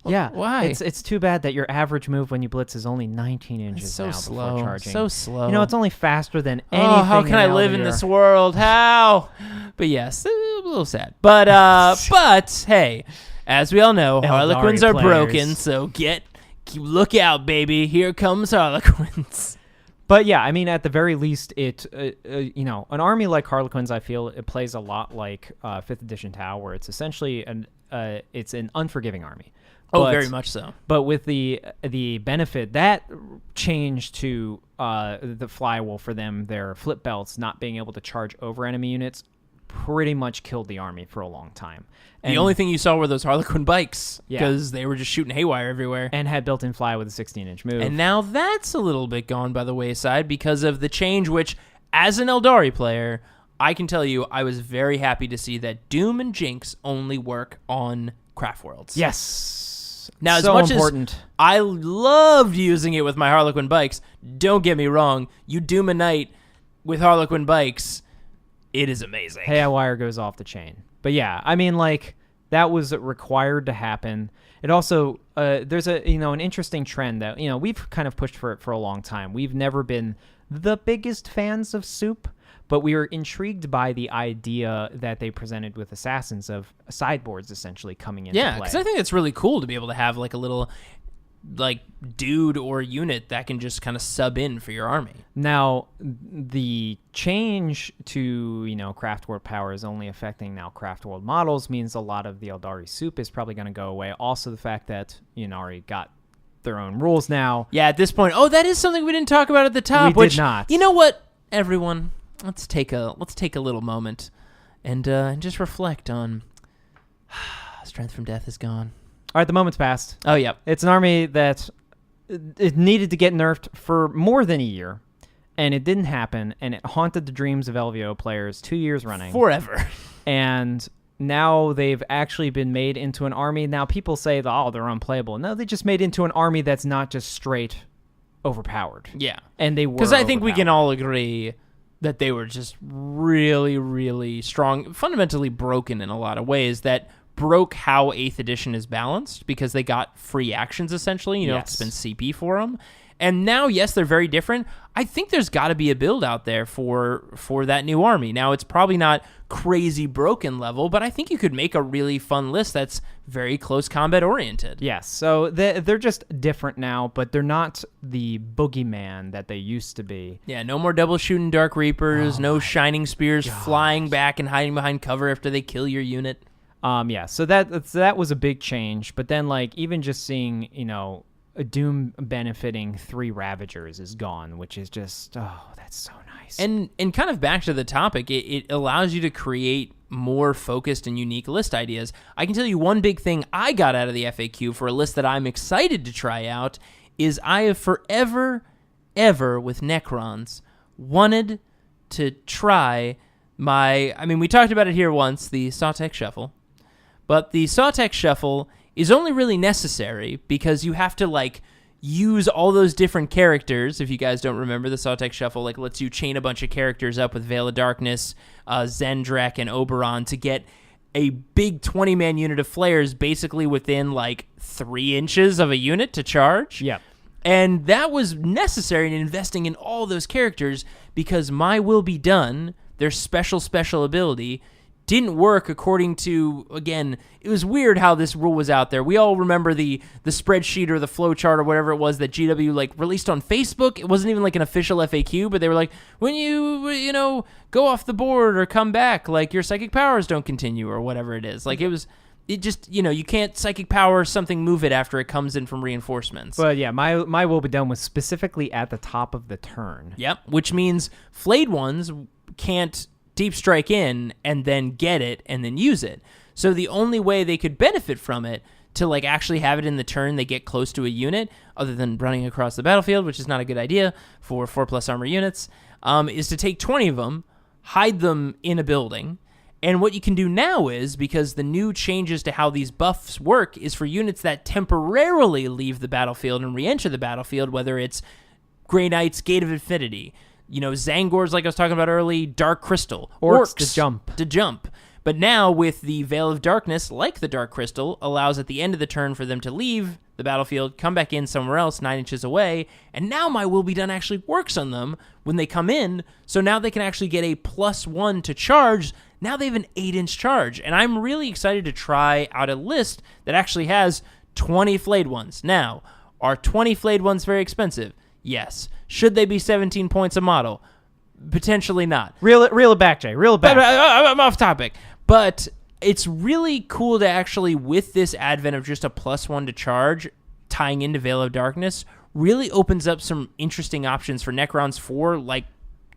yeah, why? It's too bad that your average move when you blitz is only 19 inches so now slow, before charging. so slow. It's only faster than anything. Oh, how can I live in this world? How? But yes, a little sad. But hey, as we all know, Harlequins are broken. So look out, baby. Here comes Harlequins. But yeah, I mean, at the very least, an army like Harlequins, I feel it plays a lot like 5th edition Tau, where it's essentially it's an unforgiving army. Oh, very much so. But with the benefit, that change to the Flywolf for them, their flip belts not being able to charge over enemy units, pretty much killed the army for a long time. And the only thing you saw were those Harlequin bikes, because they were just shooting haywire everywhere. And had built-in fly with a 16-inch move. And now that's a little bit gone by the wayside because of the change, which, as an Eldari player, I can tell you I was very happy to see that Doom and Jinx only work on Craft Worlds. Yes. Now, so as much important. as I loved using it with my Harlequin bikes, don't get me wrong, you Doom a Knight with Harlequin bikes, it is amazing. Hey, wire goes off the chain. But yeah, I mean, like, that was required to happen. It also, there's an interesting trend that, we've kind of pushed for it for a long time. We've never been the biggest fans of soup. But we were intrigued by the idea that they presented with Assassins of sideboards essentially coming into play. Because I think it's really cool to be able to have like a little like dude or unit that can just kind of sub in for your army. Now, the change to, Craft World power is only affecting now Craft World models means a lot of the Eldari soup is probably going to go away. Also, the fact that Yunari got their own rules now. Yeah, at this point, that is something we didn't talk about at the top. We did not. You know what, everyone? Let's take a little moment and just reflect on Strength from Death is gone. All right, the moment's passed. Oh, yeah. It's an army that it needed to get nerfed for more than a year, and it didn't happen, and it haunted the dreams of LVO players 2 years running. Forever. And now they've actually been made into an army. Now people say, they're unplayable. No, they just made into an army that's not just straight overpowered. Yeah. And they were Because I think we can overpowered. all agree that they were just really, really strong, fundamentally broken in a lot of ways that broke how 8th edition is balanced because they got free actions, essentially. You don't have to spend CP for them. And now, yes, they're very different. I think there's got to be a build out there for that new army. Now, it's probably not crazy broken level, but I think you could make a really fun list that's very close combat oriented. Yes, so they're just different now, but they're not the boogeyman that they used to be. Yeah, no more double shooting Dark Reapers, no Shining Spears flying back and hiding behind cover after they kill your unit. So that was a big change, but then even just seeing, a Doom benefiting 3 Ravagers is gone, which is just, that's so nice. And kind of back to the topic, it allows you to create more focused and unique list ideas. I can tell you one big thing I got out of the FAQ for a list that I'm excited to try out is I have forever, ever with Necrons wanted to try we talked about it here once, the Sawtech Shuffle. But the Sawtech Shuffle is only really necessary because you have to, use all those different characters. If you guys don't remember, the Sawtech Shuffle, lets you chain a bunch of characters up with Veil of Darkness, Zendrak, and Oberon to get a big 20-man unit of flares basically within, 3 inches of a unit to charge. Yeah. And that was necessary in investing in all those characters because My Will Be Done, their special ability, didn't work according to, again, it was weird how this rule was out there. We all remember the spreadsheet or the flowchart or whatever it was that GW released on Facebook. It wasn't even an official FAQ, but they were when you go off the board or come back, your psychic powers don't continue or whatever it is. You can't psychic power something, move it after it comes in from reinforcements. But yeah, my Will Be Done was specifically at the top of the turn. Yep, which means flayed ones can't deep strike in and then get it and then use it. So the only way they could benefit from it to actually have it in the turn they get close to a unit, other than running across the battlefield, which is not a good idea for 4+ armor units, is to take 20 of them, hide them in a building. And what you can do now is, because the new changes to how these buffs work is for units that temporarily leave the battlefield and re-enter the battlefield, whether it's Grey Knights, Gate of Infinity, Zangors, like I was talking about early, Dark Crystal, Orcs to jump. But now with the Veil of Darkness, like the Dark Crystal, allows at the end of the turn for them to leave the battlefield, come back in somewhere else 9 inches away, and now My Will Be Done actually works on them when they come in, so now they can actually get a +1 to charge. Now they have an 8-inch charge, and I'm really excited to try out a list that actually has 20 flayed ones. Now, are 20 flayed ones very expensive? Yes. Should they be 17 points a model? Potentially not. Reel it back, Jay. Reel it back. I'm off topic. But it's really cool to actually, with this advent of just a +1 to charge, tying into Veil of Darkness, really opens up some interesting options for Necrons for,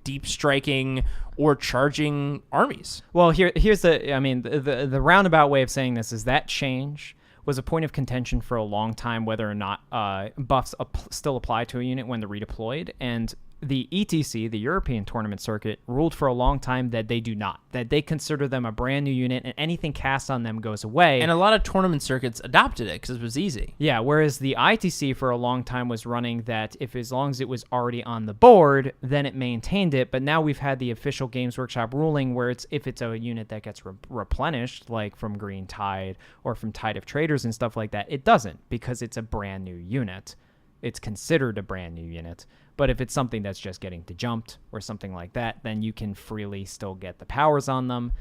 deep striking or charging armies. Well, here's the roundabout way of saying this is that change was a point of contention for a long time whether or not buffs still apply to a unit when they're redeployed, and the ETC, the European Tournament Circuit, ruled for a long time that they do not, that they consider them a brand new unit and anything cast on them goes away. And a lot of tournament circuits adopted it because it was easy. Yeah, whereas the ITC for a long time was running that as long as it was already on the board, then it maintained it. But now we've had the official Games Workshop ruling where if it's a unit that gets replenished, like from Green Tide or from Tide of Traders and stuff like that, it doesn't, because it's a brand new unit. It's considered a brand new unit. But if it's something that's just getting dejumped or something like that, then you can freely still get the powers on them.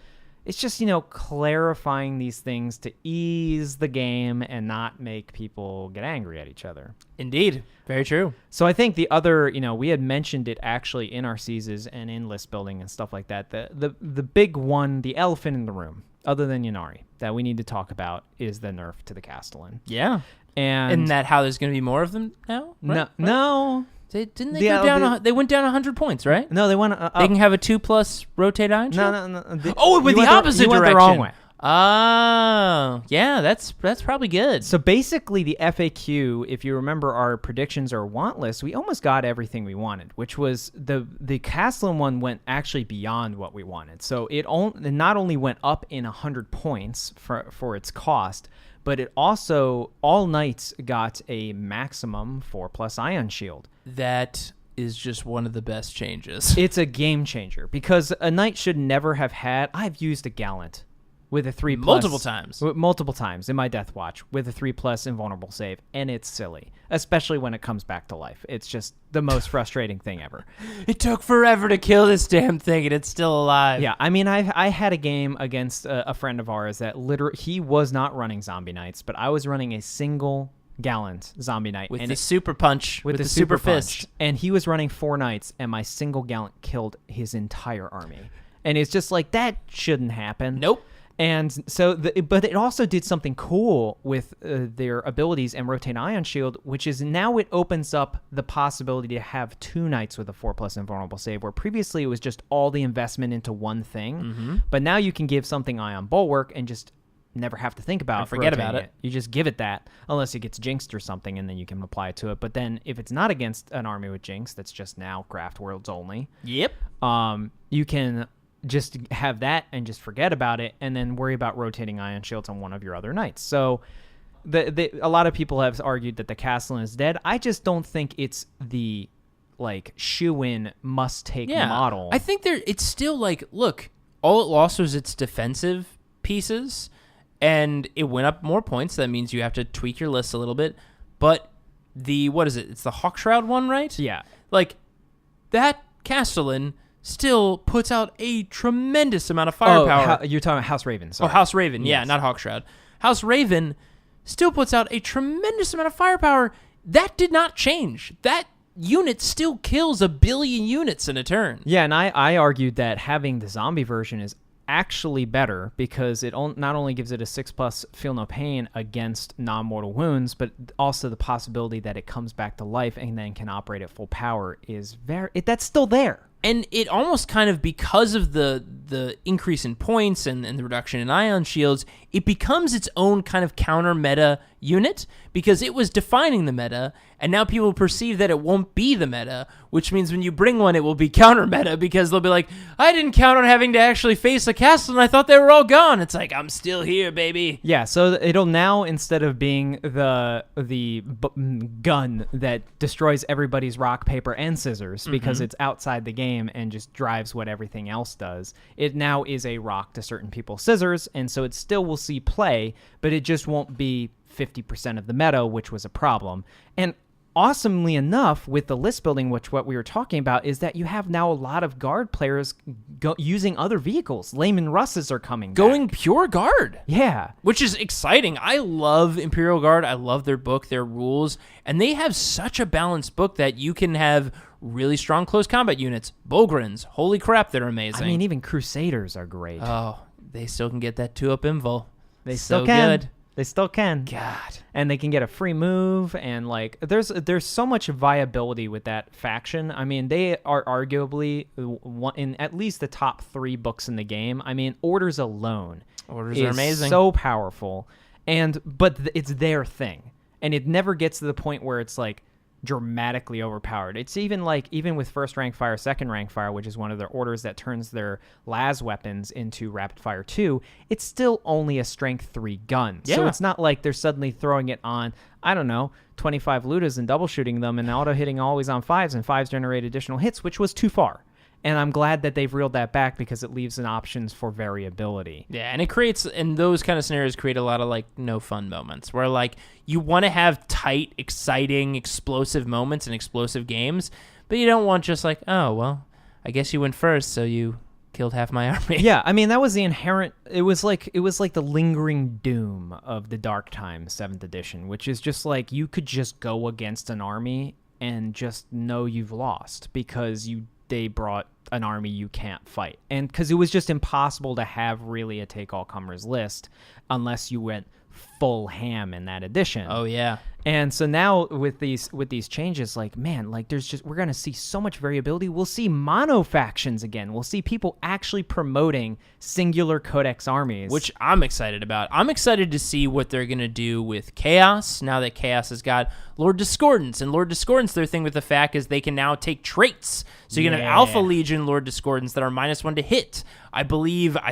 It's just, clarifying these things to ease the game and not make people get angry at each other. Indeed. Very true. So I think the other, we had mentioned it actually in our seasons and in list building and stuff like that. The big one, the elephant in the room, other than Ynnari, that we need to talk about is the nerf to the Castellan. Yeah. And Isn't that how there's going to be more of them now? Right? No. Didn't they go down? They went down 100 points, right? No, they went up. They can have a 2+ rotate iron shield? No. It went the opposite you direction. Went the wrong way. Oh, yeah, that's probably good. So basically, the FAQ, if you remember our predictions or want list, we almost got everything we wanted, which was the Castellan one went actually beyond what we wanted. So it not only went up in 100 points for its cost, but it also, all knights got a maximum 4+ ion shield. That is just one of the best changes. It's a game changer because a knight should never have had. I've used a gallant with a 3+ multiple times in my Death Watch with a 3+ invulnerable save, and it's silly, especially when it comes back to life. It's just the most frustrating thing ever. It took forever to kill this damn thing, and it's still alive. Yeah, I mean, I had a game against a friend of ours that literally he was not running zombie knights, but I was running a single gallant zombie knight with the super punch, with the super fist, and he was running 4 knights, and my single gallant killed his entire army, and it's just like that shouldn't happen. Nope. And so, but it also did something cool with their abilities and rotate ion shield, which is now it opens up the possibility to have 2 knights with a 4+ invulnerable save, where previously it was just all the investment into one thing. Mm-hmm. But now you can give something ion bulwark and just never have to think about and forget about it. You just give it that, unless it gets jinxed or something, and then you can apply it to it. But then if it's not against an army with jinx, that's just now craft worlds only. Yep. You can just have that and just forget about it, and then worry about rotating ion shields on one of your other knights. So a lot of people have argued that the Castellan is dead. I just don't think it's the shoe-in must-take model. I think it's still look, all it lost was its defensive pieces, and it went up more points. That means you have to tweak your list a little bit. But what is it? It's the Hawkshroud one, right? Yeah. That Castellan still puts out a tremendous amount of firepower. You're talking about House Raven. Sorry. Oh, House Raven. Yes. Yeah, not Hawkshroud. House Raven still puts out a tremendous amount of firepower. That did not change. That unit still kills 1 billion units in a turn. Yeah, and I argued that having the zombie version is actually better because it not only gives it a 6+ feel no pain against non-mortal wounds, but also the possibility that it comes back to life and then can operate at full power is that's still there. And it almost kind of, because of the increase in points and the reduction in ion shields, it becomes its own kind of counter meta unit because it was defining the meta, and now people perceive that it won't be the meta, which means when you bring one, it will be counter meta because they'll be like, I didn't count on having to actually face a castle, and I thought they were all gone. It's like, I'm still here, baby. Yeah, so it'll now, instead of being the gun that destroys everybody's rock, paper, and scissors because it's outside the game and just drives what everything else does, it now is a rock to certain people's scissors, and so it still will see play, but it just won't be 50% of the meta, which was a problem. And awesomely enough, with the list building, which what we were talking about, is that you have now a lot of guard players using other vehicles. Layman Russes are coming Going back. pure guard. Yeah. Which is exciting. I love Imperial Guard. I love their book, their rules, and they have such a balanced book that you can have really strong close combat units. Bogrins, holy crap, they're amazing. I mean, even Crusaders are great. Oh, they still can get that 2-up invul. They still can. Good. They still can. God. And they can get a free move, and there's so much viability with that faction. I mean, they are arguably in at least the top 3 books in the game. I mean, Orders alone Orders is are amazing. So powerful. But it's their thing. And it never gets to the point where it's dramatically overpowered. It's even with first rank fire, second rank fire, which is one of their orders that turns their las weapons into rapid fire 2, it's still only a strength 3 gun. Yeah. So it's not like they're suddenly throwing it on, 25 Ludas and double shooting them and auto hitting always on 5s, and 5s generate additional hits, which was too far. And I'm glad that they've reeled that back because it leaves an options for variability. Yeah, and those kind of scenarios create a lot of no fun moments where you want to have tight, exciting, explosive moments and explosive games, But you don't want just like, oh, well, I guess you went first, so you killed half my army. Yeah, I mean that was the inherent. It was like the lingering doom of the Dark Times 7th edition, which is just like you could just go against an army and just know you've lost because they brought an army you can't fight, and because it was just impossible to have really a take all comers list unless you went full ham in that edition. Oh yeah. And so now with these changes, like, man, like we're going to see so much variability. We'll see mono factions again. We'll see people actually promoting singular codex armies, Which I'm excited about. I'm excited to see what they're going to do with Chaos now that Chaos has got Lord Discordance. And Lord Discordance, their thing with the FAQ is they can now take traits. So you can have Alpha Legion Lord Discordance that are -1 to hit. I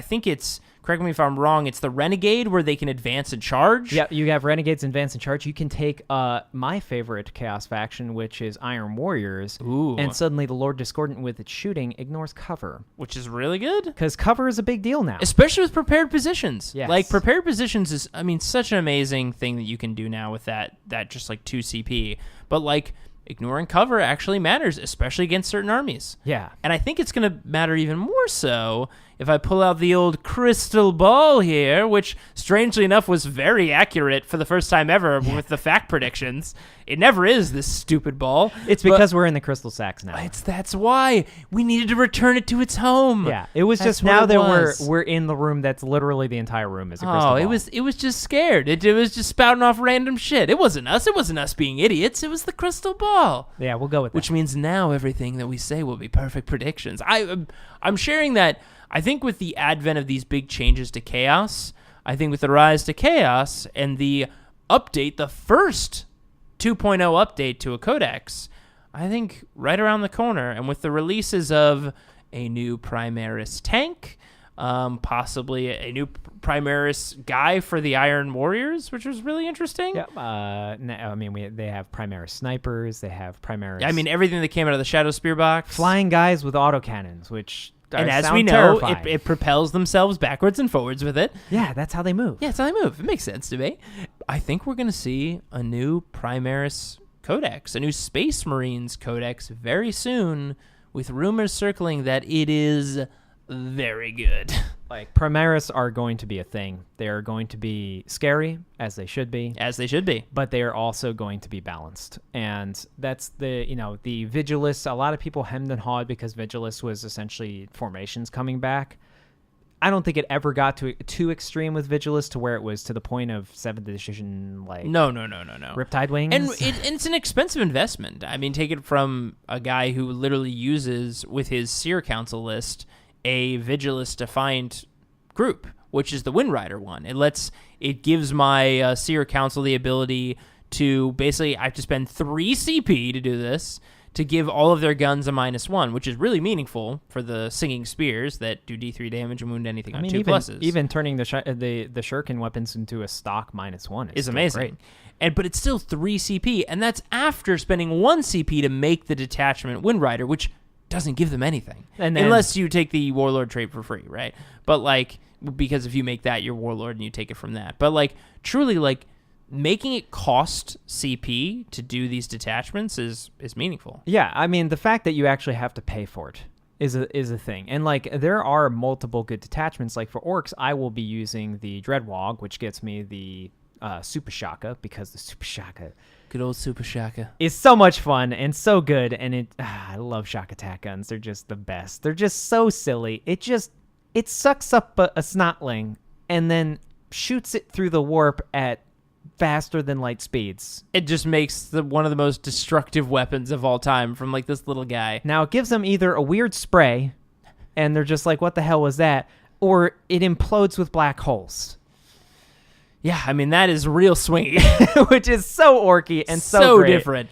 think it's, correct me if I'm wrong, it's the Renegade where they can advance and charge. Yeah, you have Renegades advance and charge. You can take my favorite Chaos faction, which is Iron Warriors. Ooh. And suddenly the Lord Discordant with its shooting ignores cover. Which is really good. Because cover is a big deal now. Especially with prepared positions. Yes. Like, prepared positions is, I mean, such an amazing thing that you can do now with that just, like, 2 CP. But, like, ignoring cover actually matters, especially against certain armies. Yeah. And I think it's going to matter even more so if I pull out the old crystal ball here, which, strangely enough, was very accurate for the first time ever with the fact predictions. It never is, this stupid ball. It's because we're in the crystal sacks now. That's why we needed to return it to its home. Yeah, it was That's just what now it that was. we're in the room that's literally the entire room is a crystal ball. It was just scared. It was just spouting off random shit. It wasn't us. It wasn't us being idiots. It was the crystal ball. Yeah, we'll go with that. Which means now everything that we say will be perfect predictions. I'm sharing that. I think with the advent of these big changes to Chaos, I think with the rise to Chaos and the update, the first 2.0 update to a codex, I think right around the corner, and with the releases of a new Primaris tank, possibly a new Primaris guy for the Iron Warriors, which was really interesting. Yeah, I mean, they have Primaris snipers, they have Primaris... I mean, everything that came out of the Shadow Spear box. Flying guys with autocannons, which... And as sound we know, terrifying. it propels themselves backwards and forwards with it. Yeah, that's how they move. Yeah, that's how they move. It makes sense to me. I think we're going to see a new Primaris Codex, a new Space Marines Codex very soon, with rumors circling that it is very good. Like, Primaris are going to be a thing. They are going to be scary, as they should be. As they should be. But they are also going to be balanced. And that's the Vigilists. A lot of people hemmed and hawed because Vigilist was essentially formations coming back. I don't think it ever got too extreme with Vigilist to where it was to the point of 7th edition, like... No. Riptide Wings. And it's an expensive investment. I mean, take it from a guy who literally uses, with his Seer Council list, a Vigilist defined group, which is the Windrider one. It gives my Seer Council the ability to basically, I have to spend 3 CP to do this, to give all of their guns a -1, which is really meaningful for the Singing Spears that do D3 damage and wound anything on 2 pluses. Even turning the Shuriken weapons into a stock -1 is amazing. Great. But it's still 3 CP, and that's after spending 1 CP to make the detachment Windrider, which doesn't give them anything. And then, unless you take the Warlord trait for free, right? But, like, because if you make that your Warlord and you take it from that. But, like, truly, like, making it cost CP to do these detachments is meaningful. Yeah, I mean, the fact that you actually have to pay for it is a thing. And, like, there are multiple good detachments. Like, for Orcs, I will be using the Dreadwog, which gets me the Super Shaka, because the Super Shaka... Good old Super Shaka. Is so much fun and so good, and I love shock attack guns. They're just the best. They're just so silly. It sucks up a snotling and then shoots it through the warp at faster than light speeds. It just makes one of the most destructive weapons of all time from, like, this little guy. Now, it gives them either a weird spray, and they're just like, what the hell was that? Or it implodes with black holes. Yeah, I mean, that is real swingy. Which is so orky and so great. Different.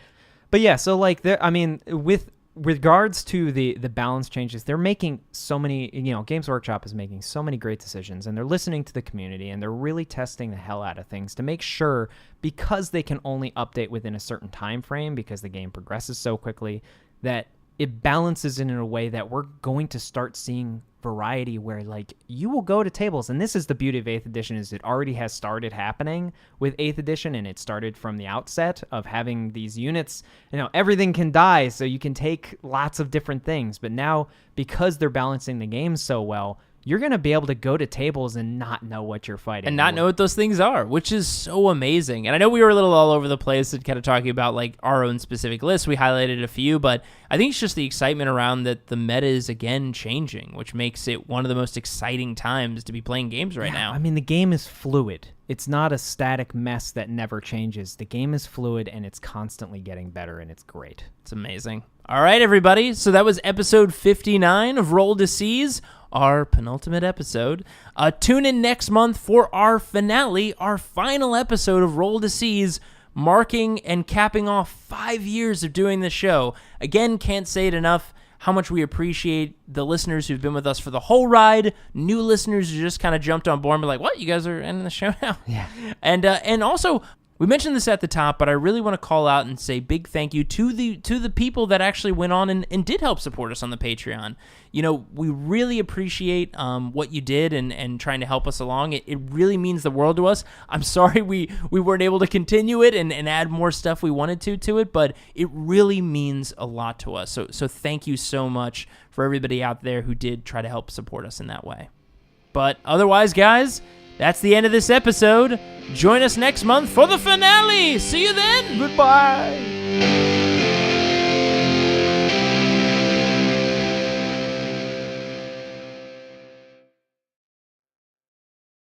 But yeah, so, like, I mean, with regards to the balance changes, they're making so many, Games Workshop is making so many great decisions, and they're listening to the community, and they're really testing the hell out of things to make sure, because they can only update within a certain time frame because the game progresses so quickly, that it balances it in a way that we're going to start seeing variety where like you will go to tables, and this is the beauty of 8th edition, is it already has started happening with 8th edition, and it started from the outset of having these units, everything can die, so you can take lots of different things. But now, because they're balancing the game so well, you're going to be able to go to tables and not know what you're fighting. And not know what those things are, which is so amazing. And I know we were a little all over the place and kind of talking about like our own specific lists. We highlighted a few, but I think it's just the excitement around that the meta is again changing, which makes it one of the most exciting times to be playing games right now. I mean, the game is fluid. It's not a static mess that never changes. The game is fluid, and it's constantly getting better, and it's great. It's amazing. All right, everybody. So that was episode 59 of Roll to Seize, our penultimate episode. Tune in next month for our finale, our final episode of Roll to Seize, marking and capping off 5 years of doing this show. Again, can't say it enough how much we appreciate the listeners who've been with us for the whole ride, new listeners who just kind of jumped on board and be like, what, you guys are ending the show now? Yeah. And also, we mentioned this at the top, but I really want to call out and say big thank you to the people that actually went on and did help support us on the Patreon. We really appreciate what you did and trying to help us along. It really means the world to us. I'm sorry we weren't able to continue it and add more stuff we wanted to it, but it really means a lot to us. So thank you so much for everybody out there who did try to help support us in that way. But otherwise, guys, that's the end of this episode. Join us next month for the finale. See you then. Goodbye.